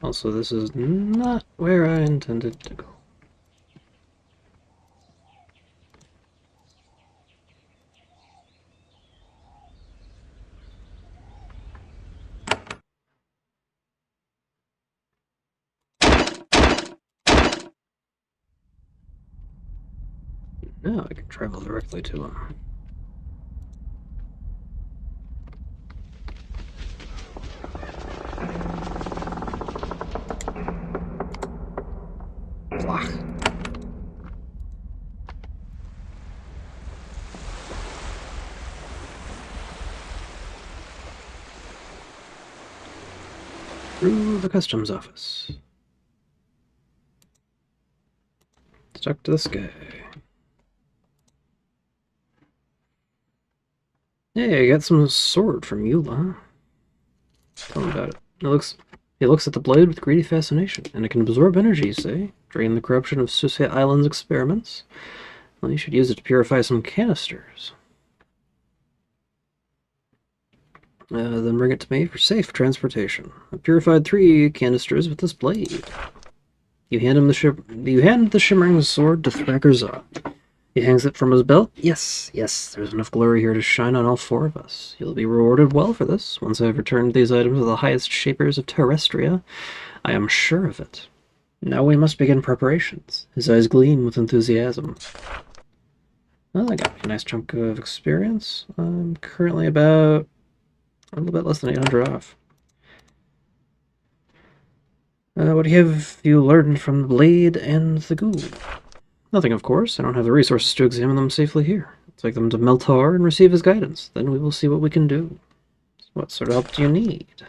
Also, this is not where I intended to go. Now I can travel directly to him. Through the customs office. Let's talk to this guy. Hey, I got some sword from Eula. Tell me about it. He looks at the blade with greedy fascination, and it can absorb energy, you say? Drain the corruption of Susia Island's experiments? Well, you should use it to purify some canisters. Then bring it to me for safe transportation. I've purified 3 canisters with this blade. You hand the shimmering sword to Thracker Zod. He hangs it from his belt. Yes, there's enough glory here to shine on all 4 of us. You'll be rewarded well for this. Once I've returned these items to the highest shapers of Terrestria, I am sure of it. Now we must begin preparations. His eyes gleam with enthusiasm. Well, I got a nice chunk of experience. I'm currently about a little bit less than 800 off. What have you learned from the blade and the ghoul? Nothing, of course. I don't have the resources to examine them safely here. I'll take them to Meltar and receive his guidance. Then we will see what we can do. What sort of help do you need?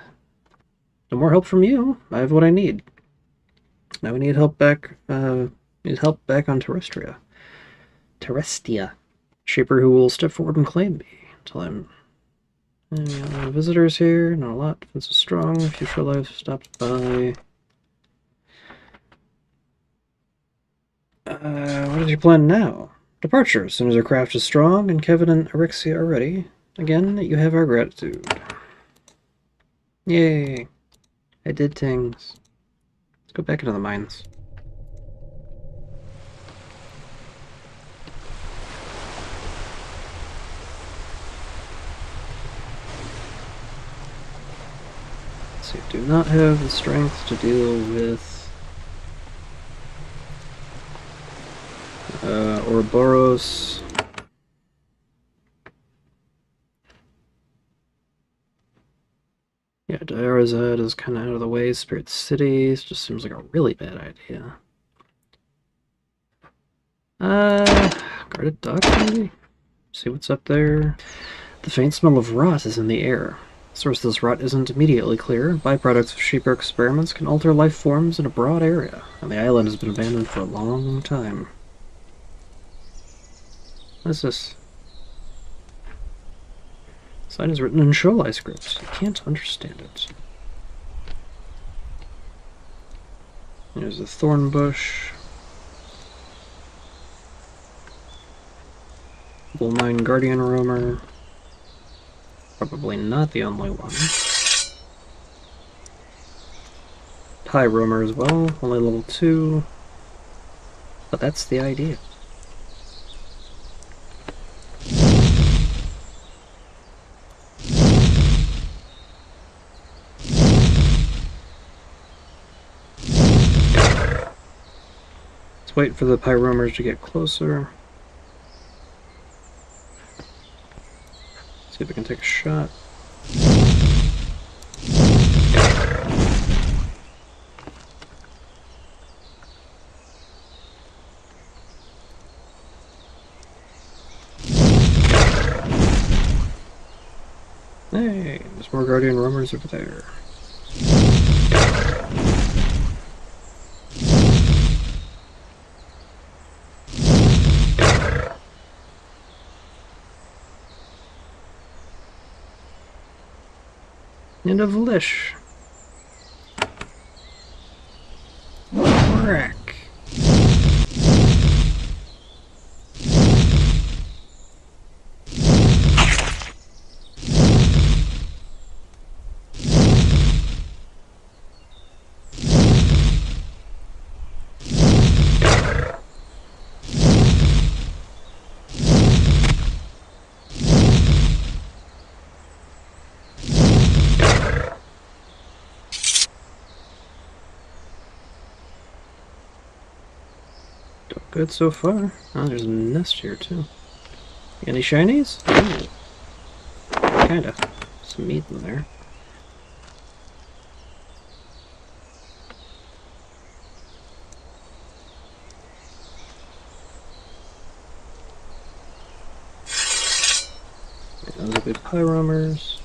No more help from you. I have what I need. Now we need help back. Need help back on Terrestria. Terrestia. Shaper who will step forward and claim me until I'm. Visitors here. Not a lot. Defense is strong. Future life stopped by. What is your plan now? Departure. As soon as our craft is strong and Kevin and Erixia are ready. Again, you have our gratitude. Yay. I did things. Let's go back into the mines. So you do not have the strength to deal with Ouroboros. Yeah, Diorazad is kind of out of the way. Spirit City just seems like a really bad idea. Guarded docks maybe? See what's up there. The faint smell of rot is in the air. The source of this rot isn't immediately clear. Byproducts of Shaper experiments can alter life forms in a broad area, and the island has been abandoned for a long time. What is this? The sign is written in Sholai script. I can't understand it. There's a thorn bush. Bull Mine Guardian Roamer. Probably not the only one. High Roamer as well, only level 2. But that's the idea. Let's wait for the Pyromers to get closer. See if we can take a shot. Hey, there's more Guardian Roamers over there. And a Vlish. Wreck. Good so far. Oh, there's a nest here too. Any shinies? Ooh. Kinda. Some meat in there. Those are good Pyromers.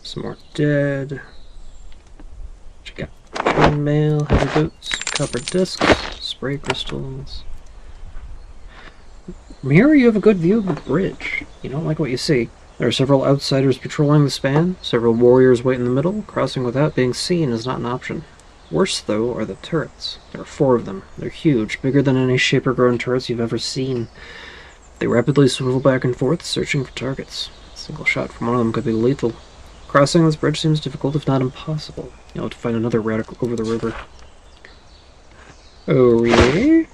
Some more dead. What you got? Chainmail, heavy boots, copper discs, spray crystals. From here you have a good view of the bridge. You don't like what you see. There are several outsiders patrolling the span, several warriors wait in the middle. Crossing without being seen is not an option. Worse, though, are the turrets. There are 4 of them. They're huge, bigger than any Shaper-grown turrets you've ever seen. They rapidly swivel back and forth, searching for targets. A single shot from one of them could be lethal. Crossing this bridge seems difficult, if not impossible. You'll have to find another route over the river. Oh, really?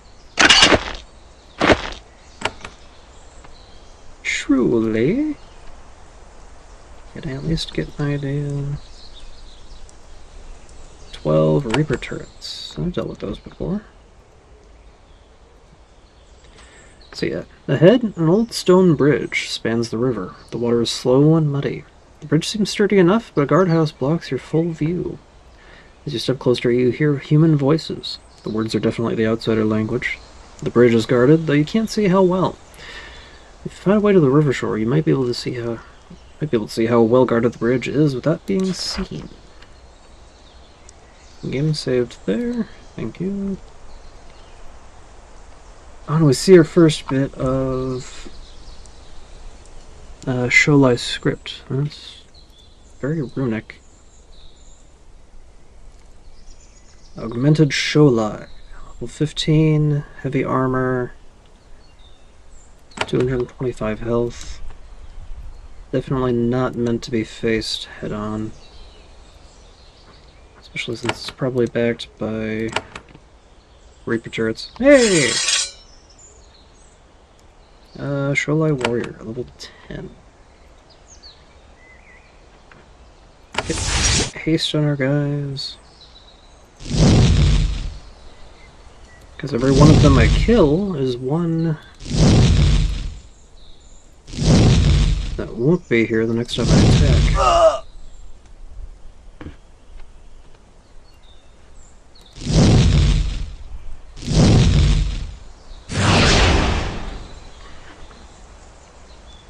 Truly? Can I at least get an idea? 12 Reaper turrets. I've dealt with those before. So yeah, ahead, an old stone bridge spans the river. The water is slow and muddy. The bridge seems sturdy enough, but a guardhouse blocks your full view. As you step closer, you hear human voices. The words are definitely the outsider language. The bridge is guarded, though you can't see how well. If you find a way to the river shore, you might be able to see how well guarded the bridge is without being seen. Game saved there. Thank you. Oh, and we see our first bit of Sholai script. That's very runic. Augmented Sholai. Level 15, heavy armor, 225 health. Definitely not meant to be faced head on. Especially since it's probably backed by Reaper turrets. Hey! Sholai Warrior, level 10. Get haste on our guys. Because every one of them I kill is one that won't be here the next time I attack.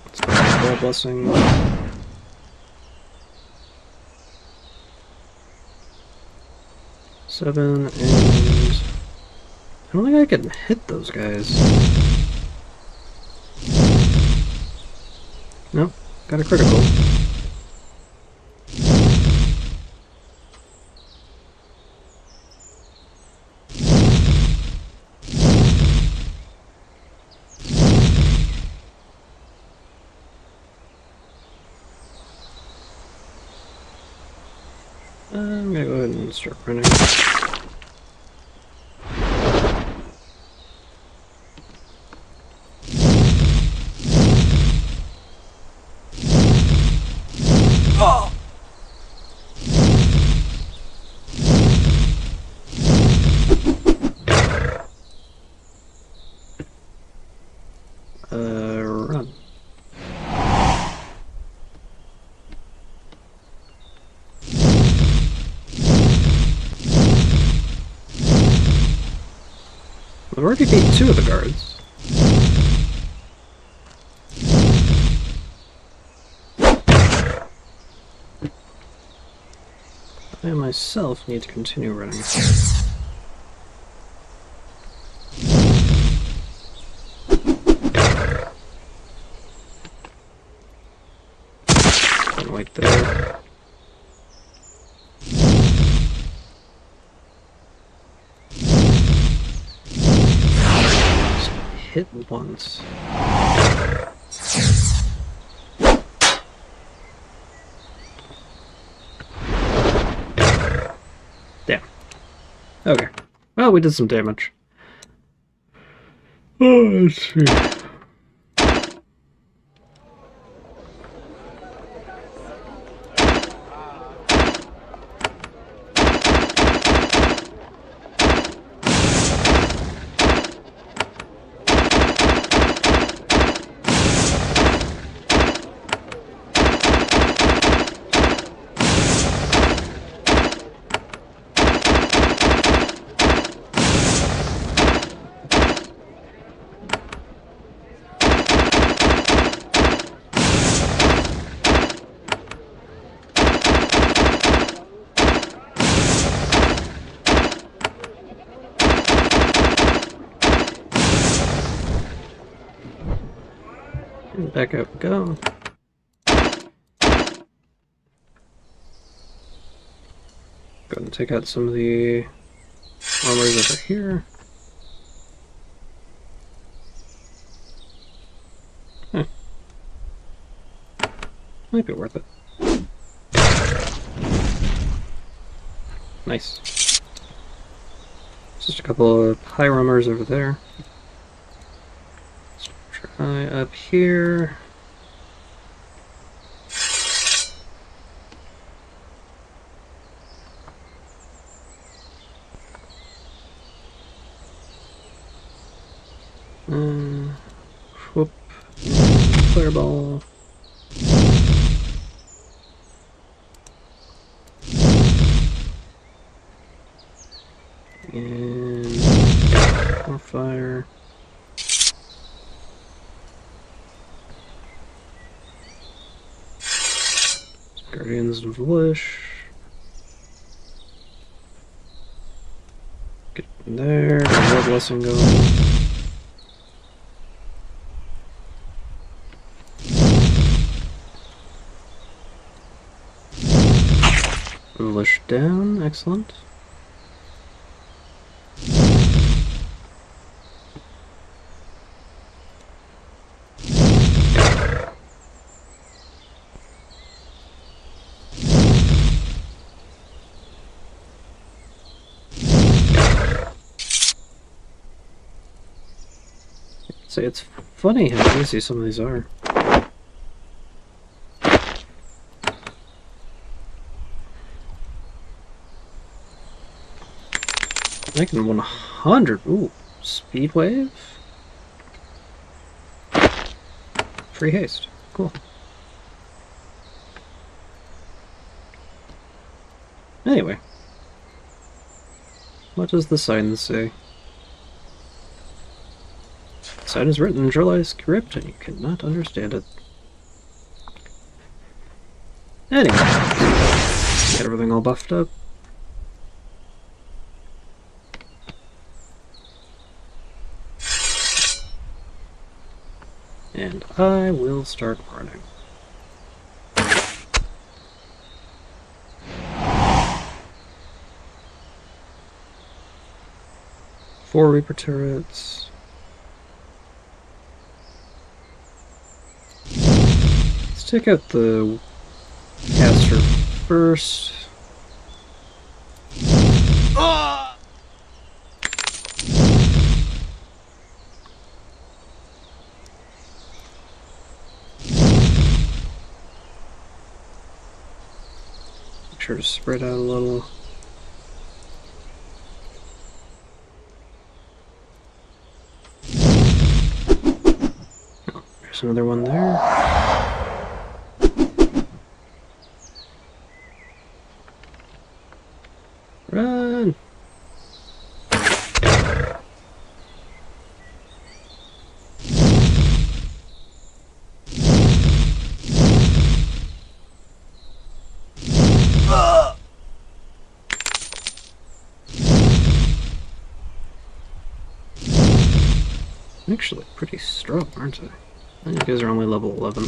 Let's go Spell Blessing. Seven, and I don't think I can hit those guys. Nope, got a critical. I'm gonna go ahead and start running. Run. I've already beat two of the guards. I myself need to continue running. And wait there. Just hit once. Damn. Okay. Well, we did some damage. Oh, let's see. And back up we go. Go ahead and take out some of the armors over here. Huh. Might be worth it. Nice. Just a couple of high armors over there. Try up here. Whoop. Fireball. And more fire. Guardians of Lish. Get in there. More blessing going. Lish down. Excellent. Say it's funny how easy some of these are. Making 100. Ooh, speed wave. Free haste. Cool. Anyway, what does the sign say? The sign is written in Drilleye script, and you cannot understand it. Anyway, get everything all buffed up. And I will start running. Four Reaper turrets. Let's take out the caster first. Make sure to spread out a little. Oh, there's another one there. Run! Actually, pretty strong, aren't I? You guys are only level 11.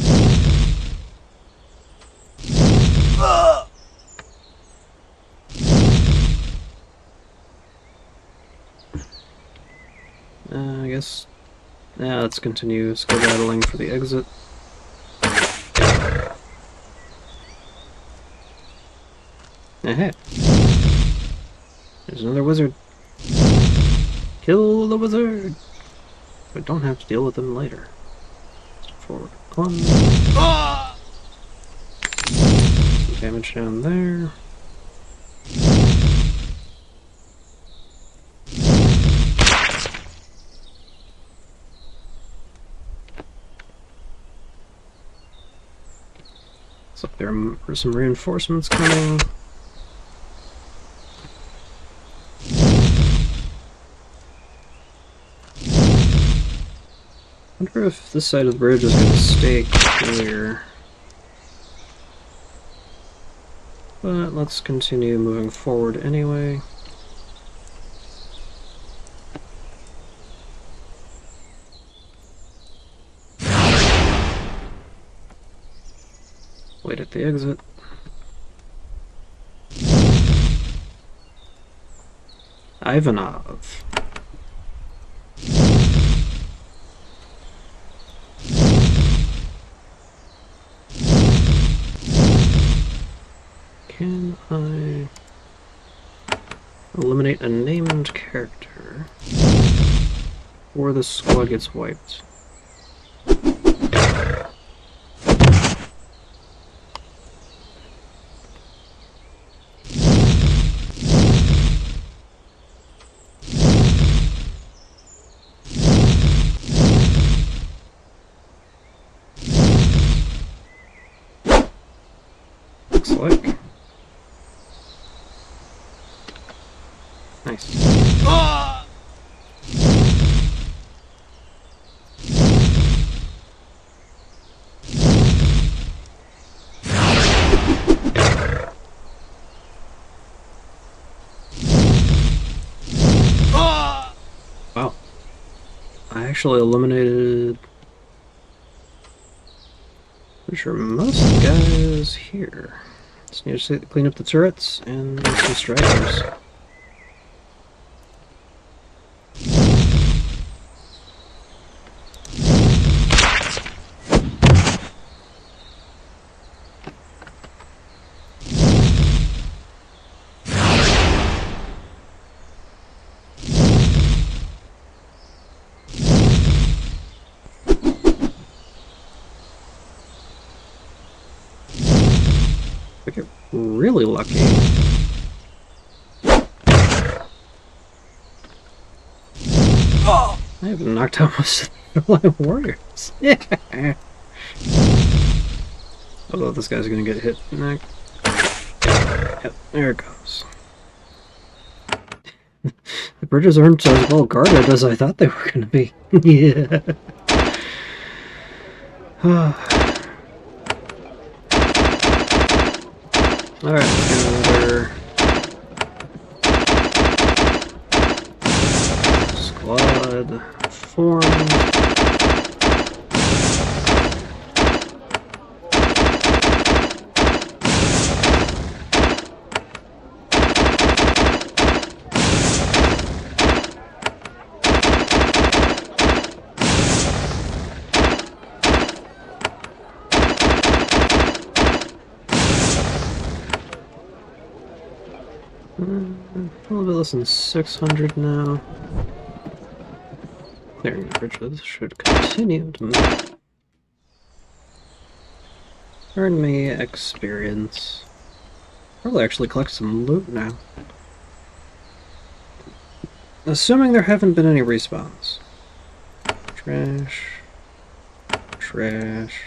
I guess... Yeah, let's continue skedaddling for the exit. Hey, there's another wizard. Kill the wizard! But don't have to deal with them later. Step forward. One. Some damage down there. Looks like there are some reinforcements coming. I wonder if this side of the bridge is going to stay clear. But let's continue moving forward anyway. Wait at the exit. Ivanov. Can I eliminate a named character or the squad gets wiped? Looks like. Nice. actually eliminated, I'm sure, most of the guys here. Just need to clean up the turrets and some stragglers. I get really lucky. I have knocked out most of my warriors. Yeah. Although this guy's gonna get hit next. Yep, there it goes. The bridges aren't as well guarded as I thought they were gonna be. Yeah. Alright, let's get another squad formed. A little bit less than 600 now. Clearing the bridges should continue to earn me experience. Probably actually collect some loot now. Assuming there haven't been any respawns. Trash. Trash.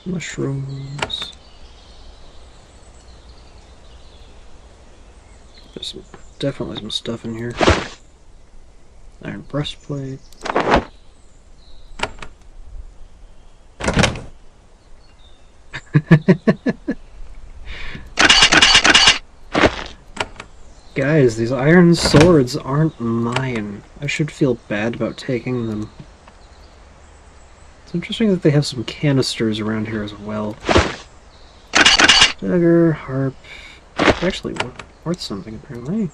Mushrooms. There's definitely some stuff in here. Iron breastplate. Guys, these iron swords aren't mine. I should feel bad about taking them. It's interesting that they have some canisters around here as well. Dagger, harp. Actually, worth something apparently.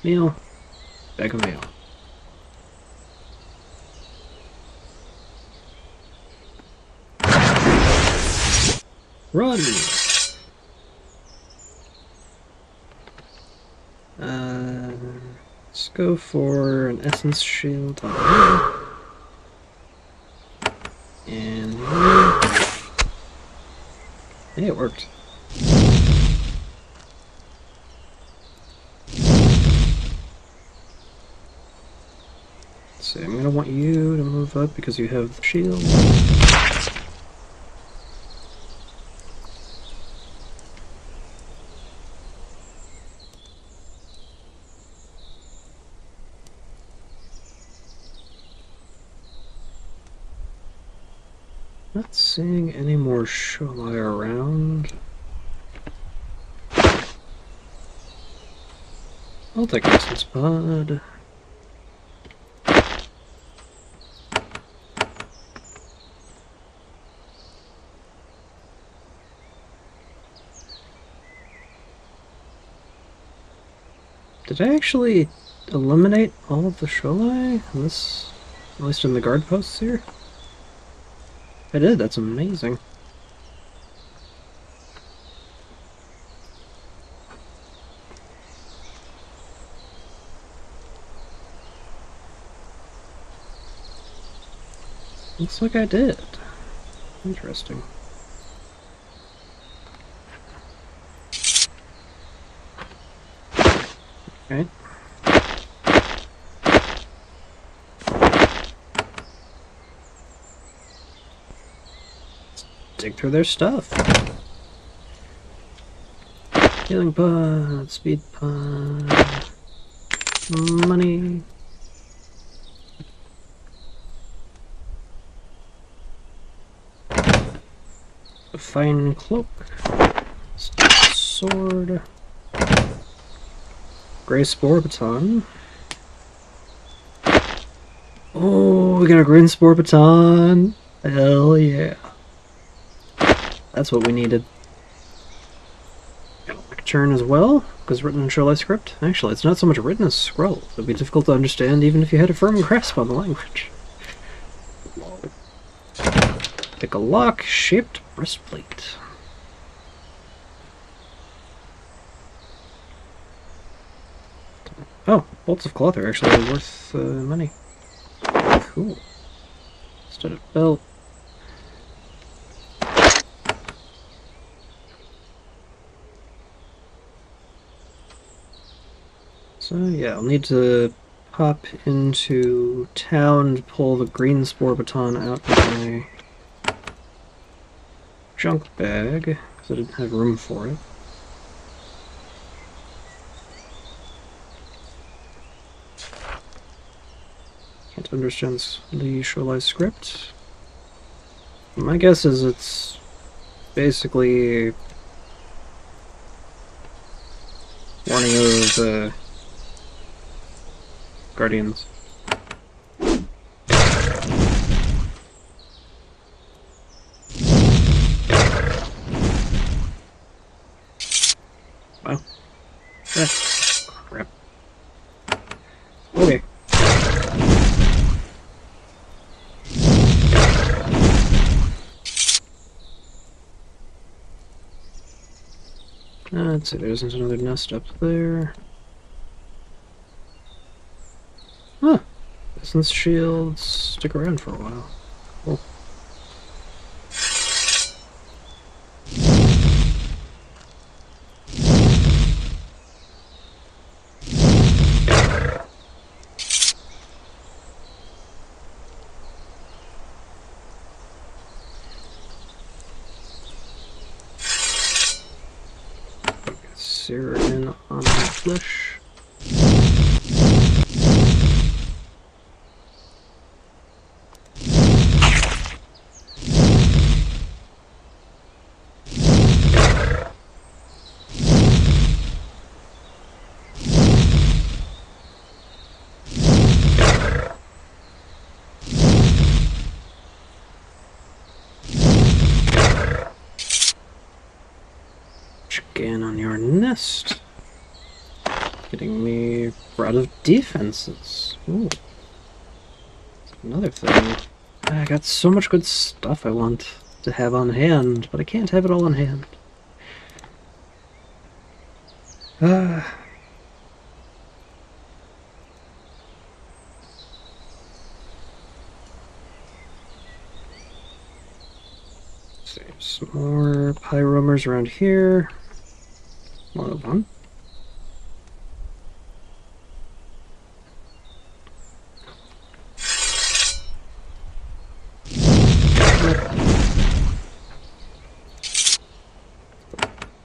Meal. Bag of meal. Run! Let's go for an essence shield on here. And here. Hey, it worked. So I'm gonna want you to move up because you have the shield. Not seeing any more Sholai around. I'll take Essence Pod. Did I actually eliminate all of the Sholai in this, at least in the guard posts here? I did, that's amazing. Looks like I did. Interesting. Okay. Dig through their stuff. Healing pod, speed pod, money. A fine cloak, sword, gray spore baton, Oh, we got a green spore baton. Hell yeah. That's what we needed. Got a lectern as well, because written in Shirley script. Actually, it's not so much written as scrolled. It would be difficult to understand even if you had a firm grasp on the language. Pick a lock-shaped breastplate. Oh, bolts of cloth are actually worth money. Cool. Instead of belt. So yeah, I'll need to pop into town to pull the green spore baton out of my junk bag, because I didn't have room for it. Can't understand the Shirley script. My guess is it's basically warning of Guardians. Wow. Ah, crap. Okay. Let's see, there isn't another nest up there. Huh. Essence shields stick around for a while. Cool. Sear in on the flesh. Again on your nest. Getting me out of defenses. Ooh. That's another thing. I got so much good stuff I want to have on hand, but I can't have it all on hand. See, some more pyromers around here. More of them.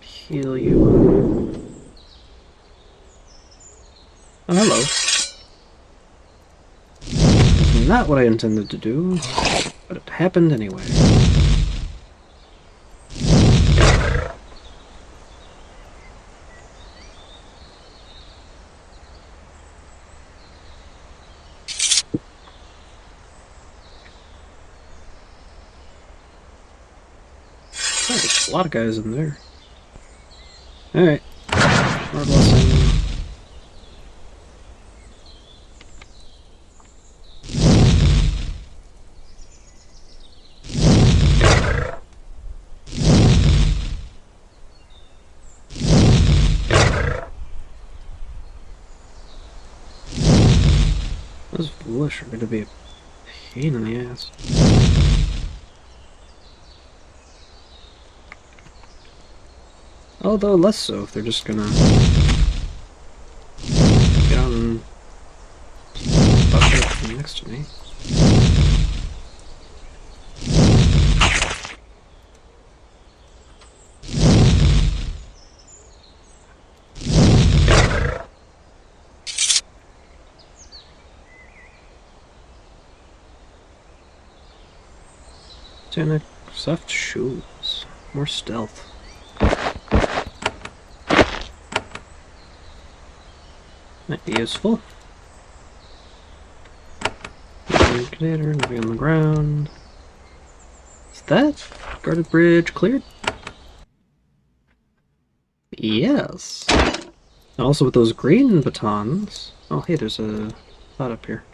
Heal you. Oh, hello. That's not what I intended to do, but it happened anyway. Oh, there's a lot of guys in there. Alright. More blessing. Those foolish are going to be a pain in the ass. Although less so if they're just gonna get on and buff it next to me. Tunic, soft shoes, more stealth. Might be useful. excavator, nothing on the ground. Is that guarded bridge cleared? Yes. Also with those green batons. Oh, hey, there's a pot up here.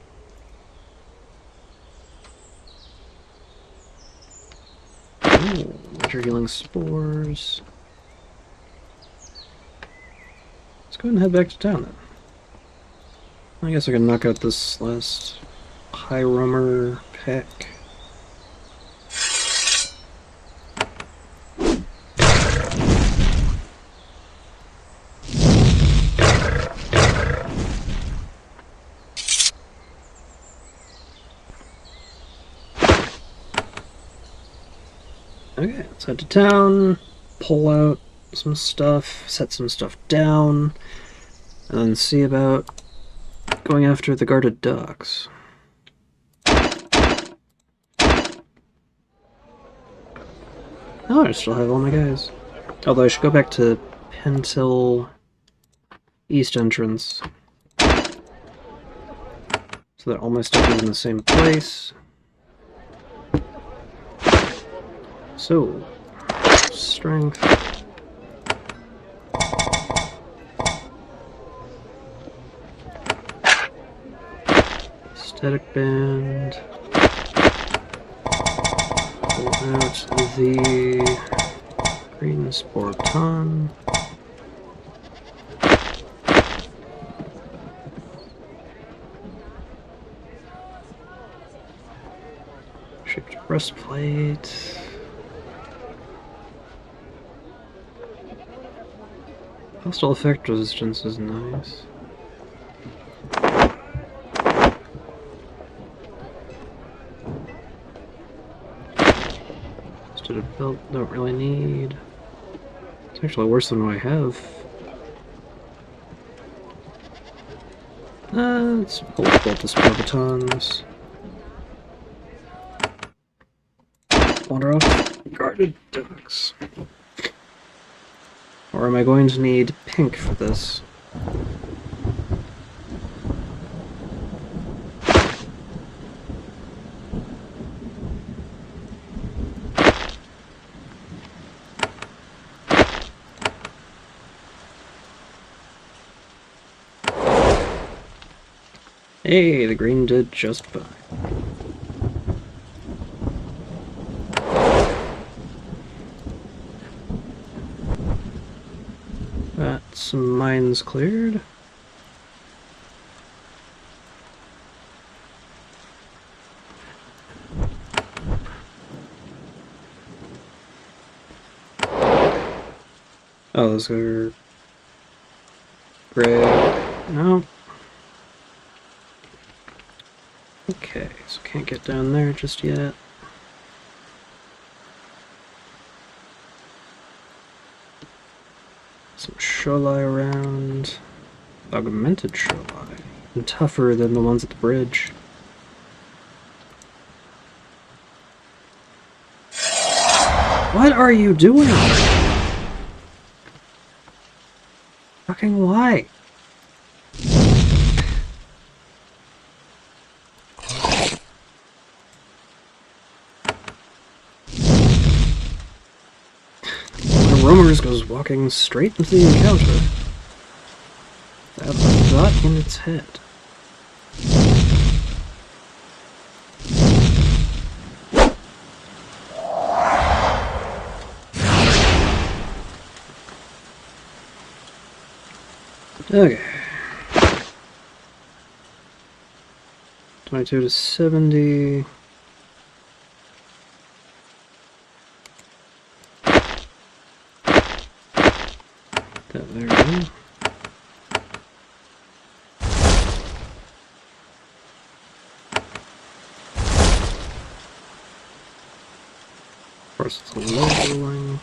Ooh, major healing spores. Let's go ahead and head back to town then. I guess I can knock out this last high roamer pack. Okay, let's head to town, pull out some stuff, set some stuff down, and then see about going after the guarded docks. Oh, I still have all my guys. Although I should go back to Pentil East entrance. So that all my stuff is in the same place. So, strength. Static band. Pull out the green spore baton. Shaped breastplate. Hostile effect resistance is nice. Instead of belt, don't really need. It's actually worse than what I have. Let's bolt the spore batons. Wander off guarded docks. Or am I going to need pink for this? Hey, the green did just fine. Got some mines cleared. Oh, those are gray. No. Okay, so can't get down there just yet. Some shoalai around. Augmented shoalai. And tougher than the ones at the bridge. What are you doing? Fucking why? Roamers goes walking straight into the encounter without a thought in its head. Okay. 22 to 70. That there we go. Of course, it's a low rolling.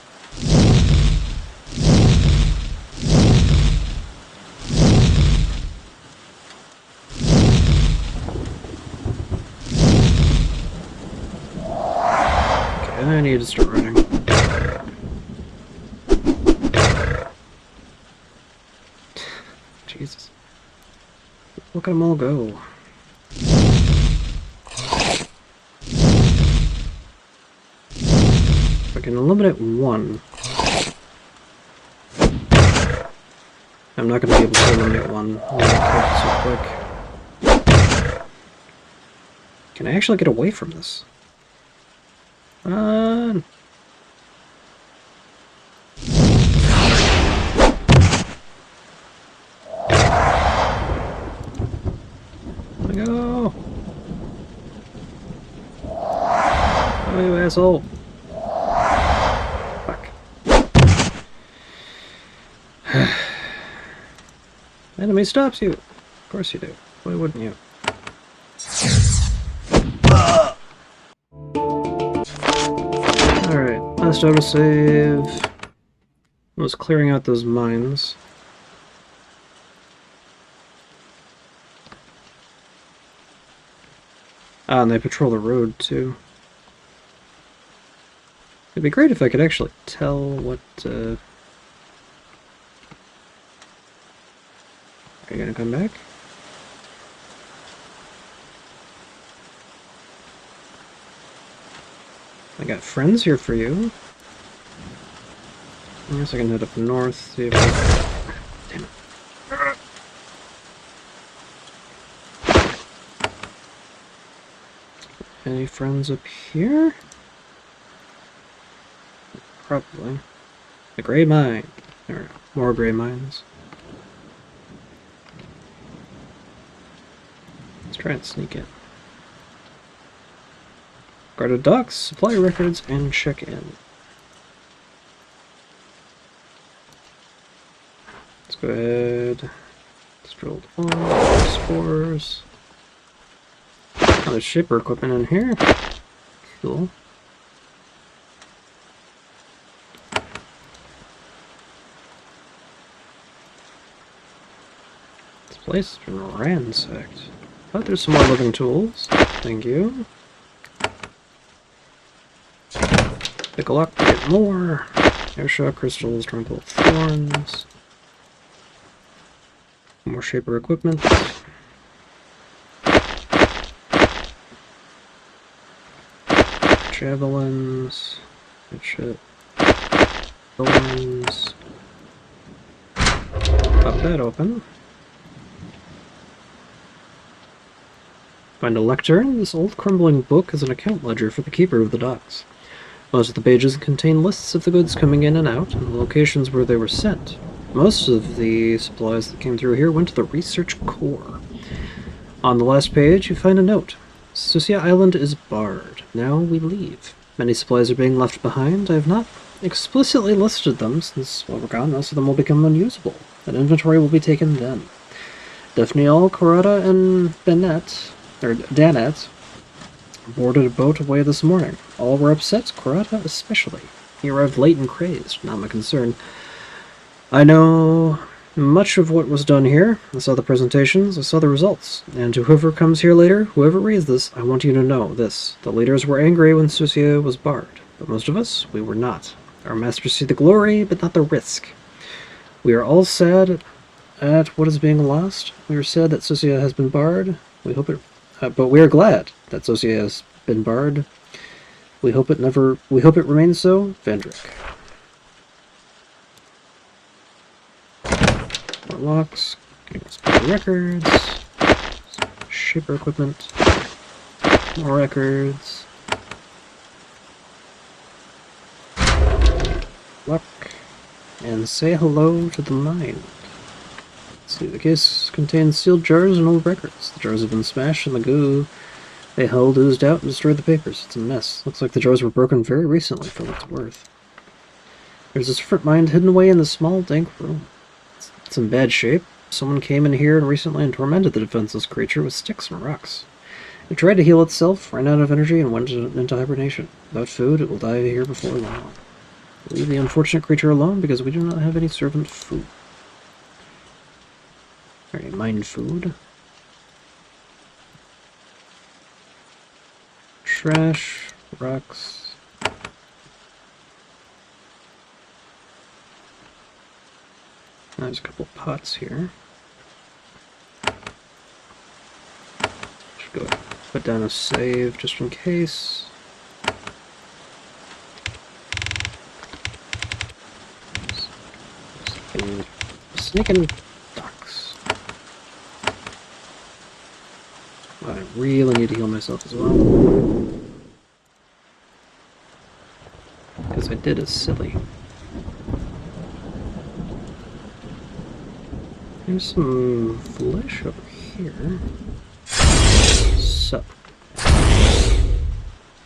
Okay, I need to start running. Jesus. Look at them all go. I can eliminate one. I'm not going to be able to eliminate one. So quick. Can I actually get away from this? Run! Let me go! Oh, you asshole! Fuck. Enemy stops you! Of course you do. Why wouldn't you? Alright, last autosave was clearing out those mines. Ah, and they patrol the road too. It'd be great if I could actually tell what, Are you gonna come back? I got friends here for you. I guess I can head up north, see if I... Damn it. Any friends up here? Probably. The gray mine. Or more gray mines. Let's try and sneak in. Guarded docks, supply records, and check in. Let's go ahead. Let's drill the spores. Oh, there's Shaper equipment in here. Cool. This place has been ransacked. Oh, there's some more living tools. Thank you. Pick a lock to get more. Airshock crystals, tranquil thorns. More Shaper equipment. Javelins. Good shit. Thorns. Pop that open. Find a lectern. This old crumbling book is an account ledger for the keeper of the docks. Most of the pages contain lists of the goods coming in and out, and the locations where they were sent. Most of the supplies that came through here went to the research core. On the last page, you find a note. Susia Island is barred. Now we leave. Many supplies are being left behind. I have not explicitly listed them, since while we're gone, most of them will become unusable. An inventory will be taken then. Daphneal, Corrada, and Danet boarded a boat away this morning. All were upset, Corrada especially. He arrived late and crazed, not my concern. I know much of what was done here. I saw the presentations, I saw the results. And to whoever comes here later, whoever reads this, I want you to know this. The leaders were angry when Susia was barred, but most of us, we were not. Our masters see the glory, but not the risk. We are all sad at what is being lost. We are sad that Susia has been barred. We hope it... but we are glad that Susia has been barred. We hope it remains so. Vendrick. More locks. Records. Shaper equipment. More records. Lock. And say hello to the mine. Let's see, the case contains sealed jars and old records. The jars have been smashed and the goo they held oozed out and destroyed the papers. It's a mess. Looks like the jars were broken very recently for what it's worth. There's a different mind hidden away in this small, dank room. It's in bad shape. Someone came in here recently and tormented the defenseless creature with sticks and rocks. It tried to heal itself, ran out of energy, and went into hibernation. Without food, it will die here before long. Leave the unfortunate creature alone because we do not have any servant food. Alright, mine food. Trash, rocks. There's a couple pots here. Should go put down a save just in case. And sneaking ducks. I really need to heal myself as well. Because I did is silly. There's some flesh over here. Sup?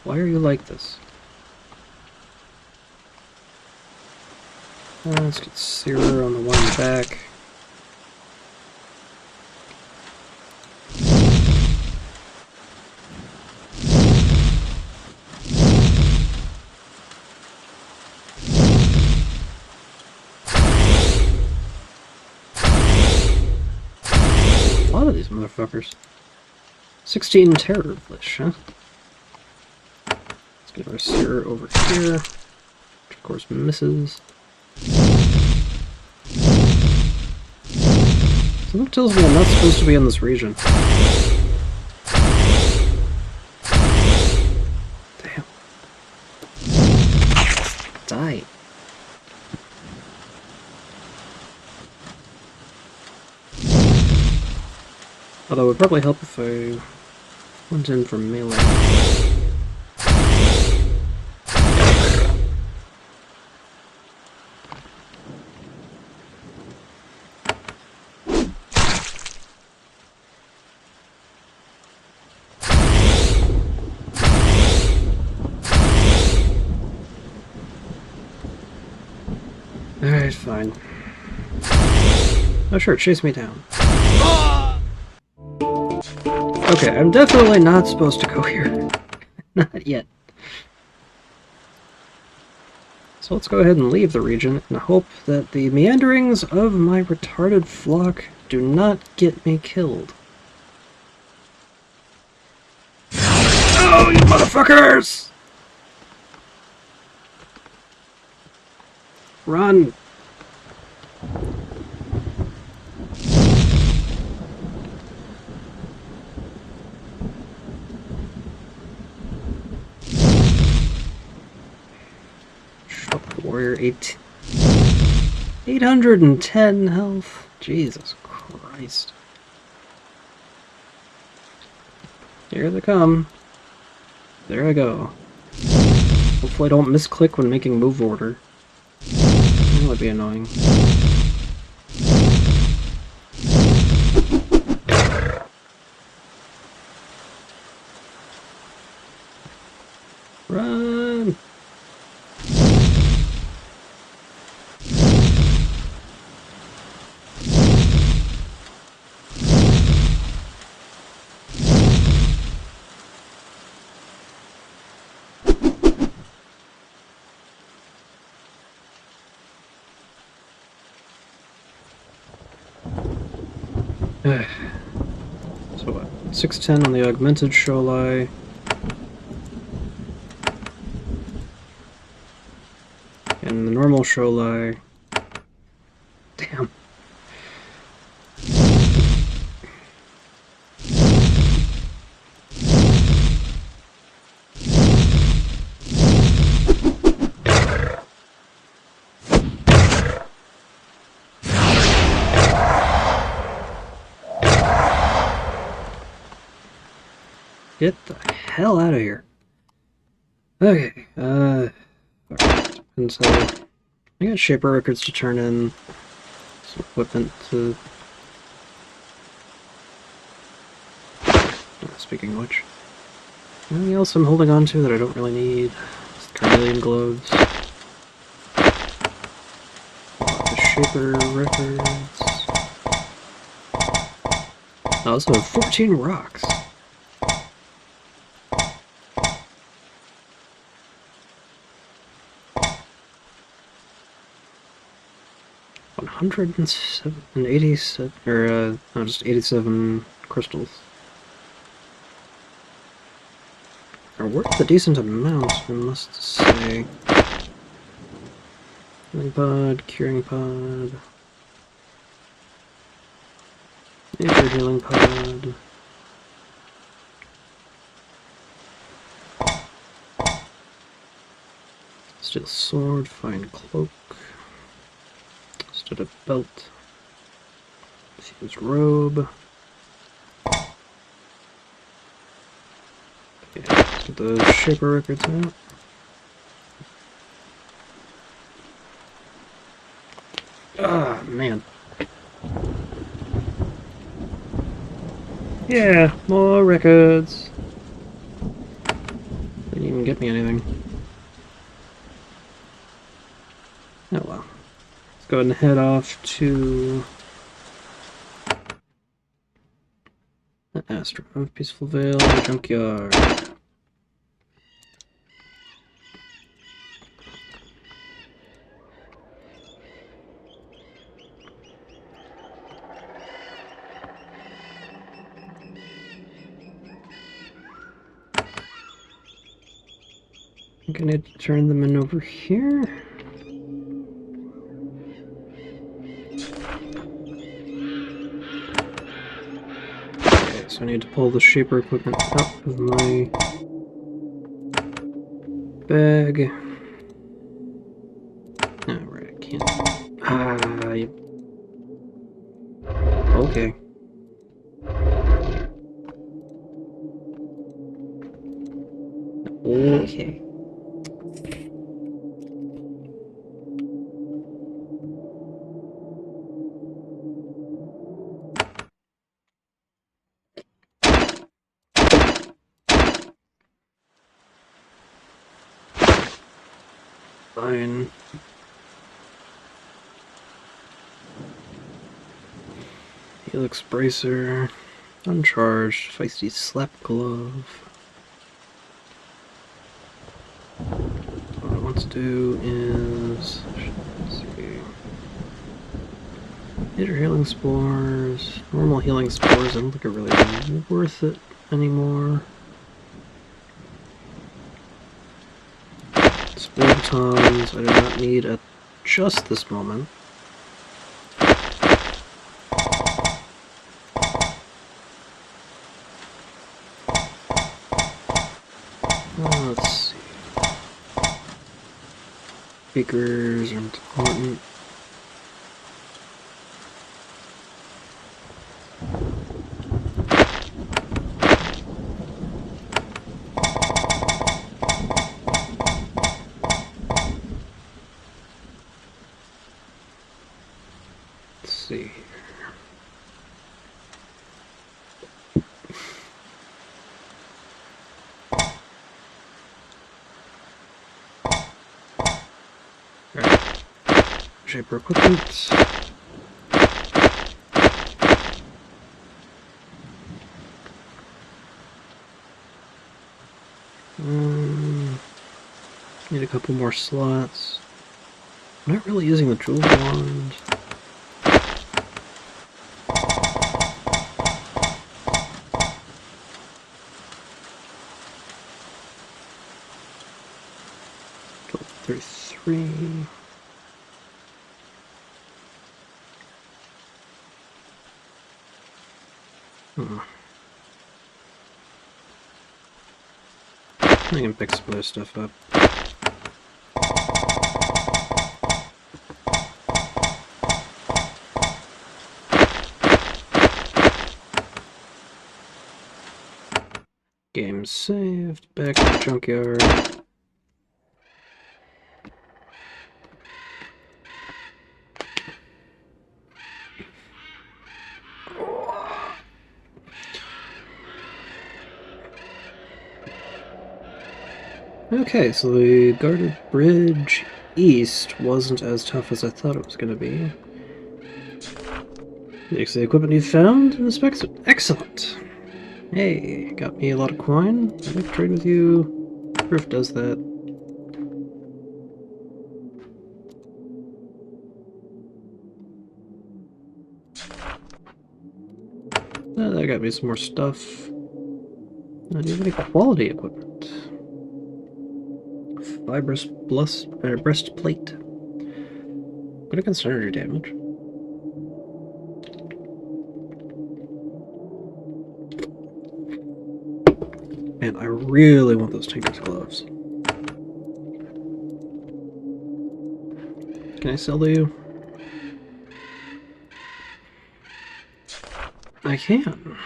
Why are you like this? Let's get Searer on the one in the back. A lot of these motherfuckers. 16 terror flesh, huh? Let's get our Searer over here. Which of course misses. Something tells me I'm not supposed to be in this region. Damn. Die. Although it would probably help if I went in for melee. Alright, fine. Oh sure, chase me down. Okay, I'm definitely not supposed to go here. Not yet. So let's go ahead and leave the region and hope that the meanderings of my retarded flock do not get me killed. Oh, you motherfuckers! Run! Warrior 810 health. Jesus Christ. Here they come. There I go. Hopefully I don't misclick when making move order. That would be annoying. Run! So what? 610 on the augmented Sholai. And the normal Sholai. Damn. Get the hell out of here. Okay, and so I got Shaper records to turn in, some equipment to... Speaking of which, anything else I'm holding on to that I don't really need? Just Carnelian gloves. The Shaper records. I also have 14 rocks. And 87, or no, just 87 crystals. Are worth a decent amount, I must say. Healing pod, curing pod. Nature healing pod. Steel sword, fine cloak. it a belt? See his robe. Okay, let's get the Shaper records out. Ah, man. Yeah, more records. Didn't even get me anything. Oh well. Let's go ahead and head off to the Astro, Peaceful Vale, Junkyard. I think I need to turn them in over here. Okay, so I need to pull the Shaper equipment out of my bag. Oh, right, I can't. Okay. Okay. Fine. Helix bracer. Uncharged. Feisty slap glove. What I want to do is... Let's see. Hitter healing spores. Normal healing spores. I don't think are really worth it anymore. Spore batons I do not need at just this moment. Let's see. Beakers are important. Let's see. Right. Shaper equipment. Need a couple more slots. I'm not really using the jewel wand. Three. I can pick some other stuff up. Game saved. Back to the junkyard. Okay, so the guarded bridge east wasn't as tough as I thought it was going to be. Next, the equipment you found and inspects it. Excellent! Hey, got me a lot of coin. I'd like to trade with you. Proof does that. That got me some more stuff. Do you have any quality equipment? Fibrous breastplate. What a concern your damage. Man, I really want those Tinker's gloves. Can I sell to you? I can.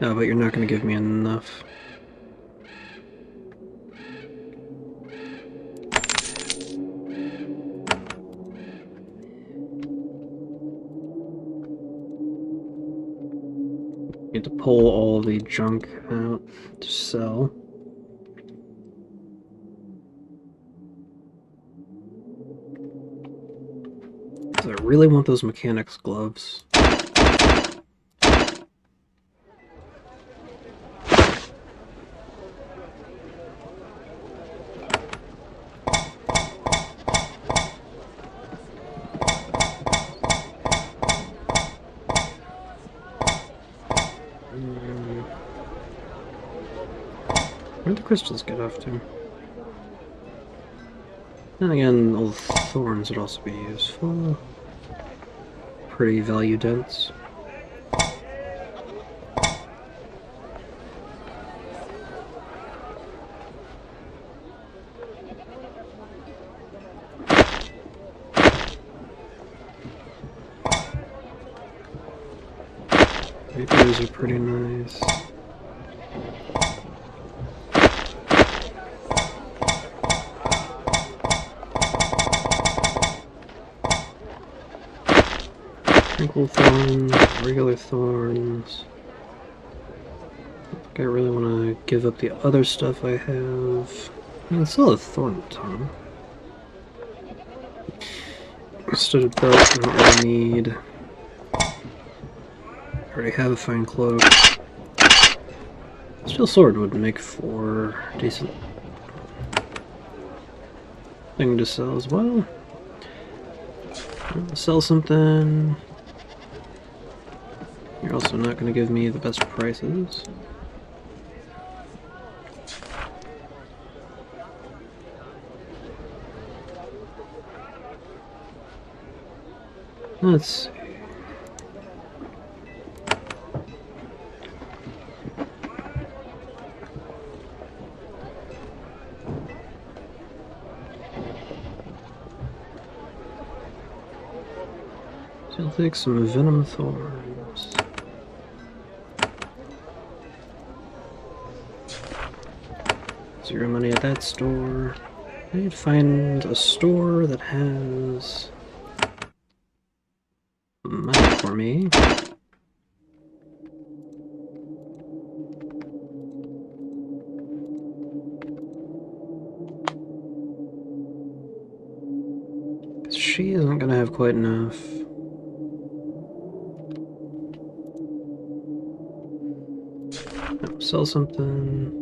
No, but you're not going to give me enough. Need to pull all the junk out to sell. I really want those mechanics gloves. Where'd the crystals get off to? Then again, all the thorns would also be useful. Pretty value dense. Rapiers are pretty nice. Tranquil thorns, regular thorns. I think I really want to give up the other stuff I have. I mean, still a thorn tongue. Studded belt, I don't really need. I already have a fine cloak. Steel sword would make for a decent thing to sell as well. I'll sell something. You're also not going to give me the best prices. Let's see. So I'll take some venom thorns. Zero money at that store. I need to find a store that has money for me. She isn't gonna have quite enough. Sell something.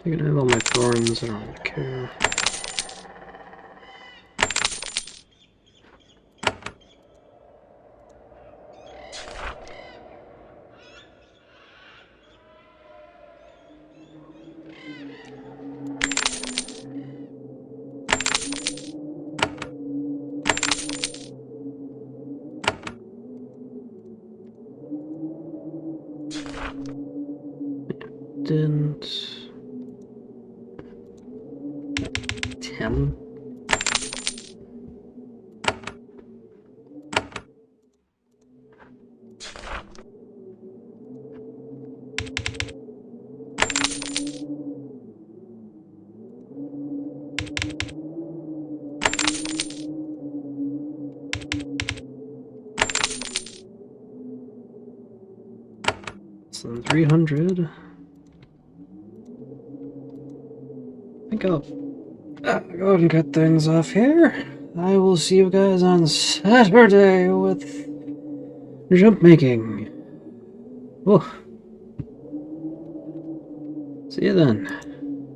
You can have all my thorns, I don't really care. Didn't 10. So then 300. I think I'll go ahead and cut things off here. I will see you guys on Saturday with jump making. Whoa. See you then.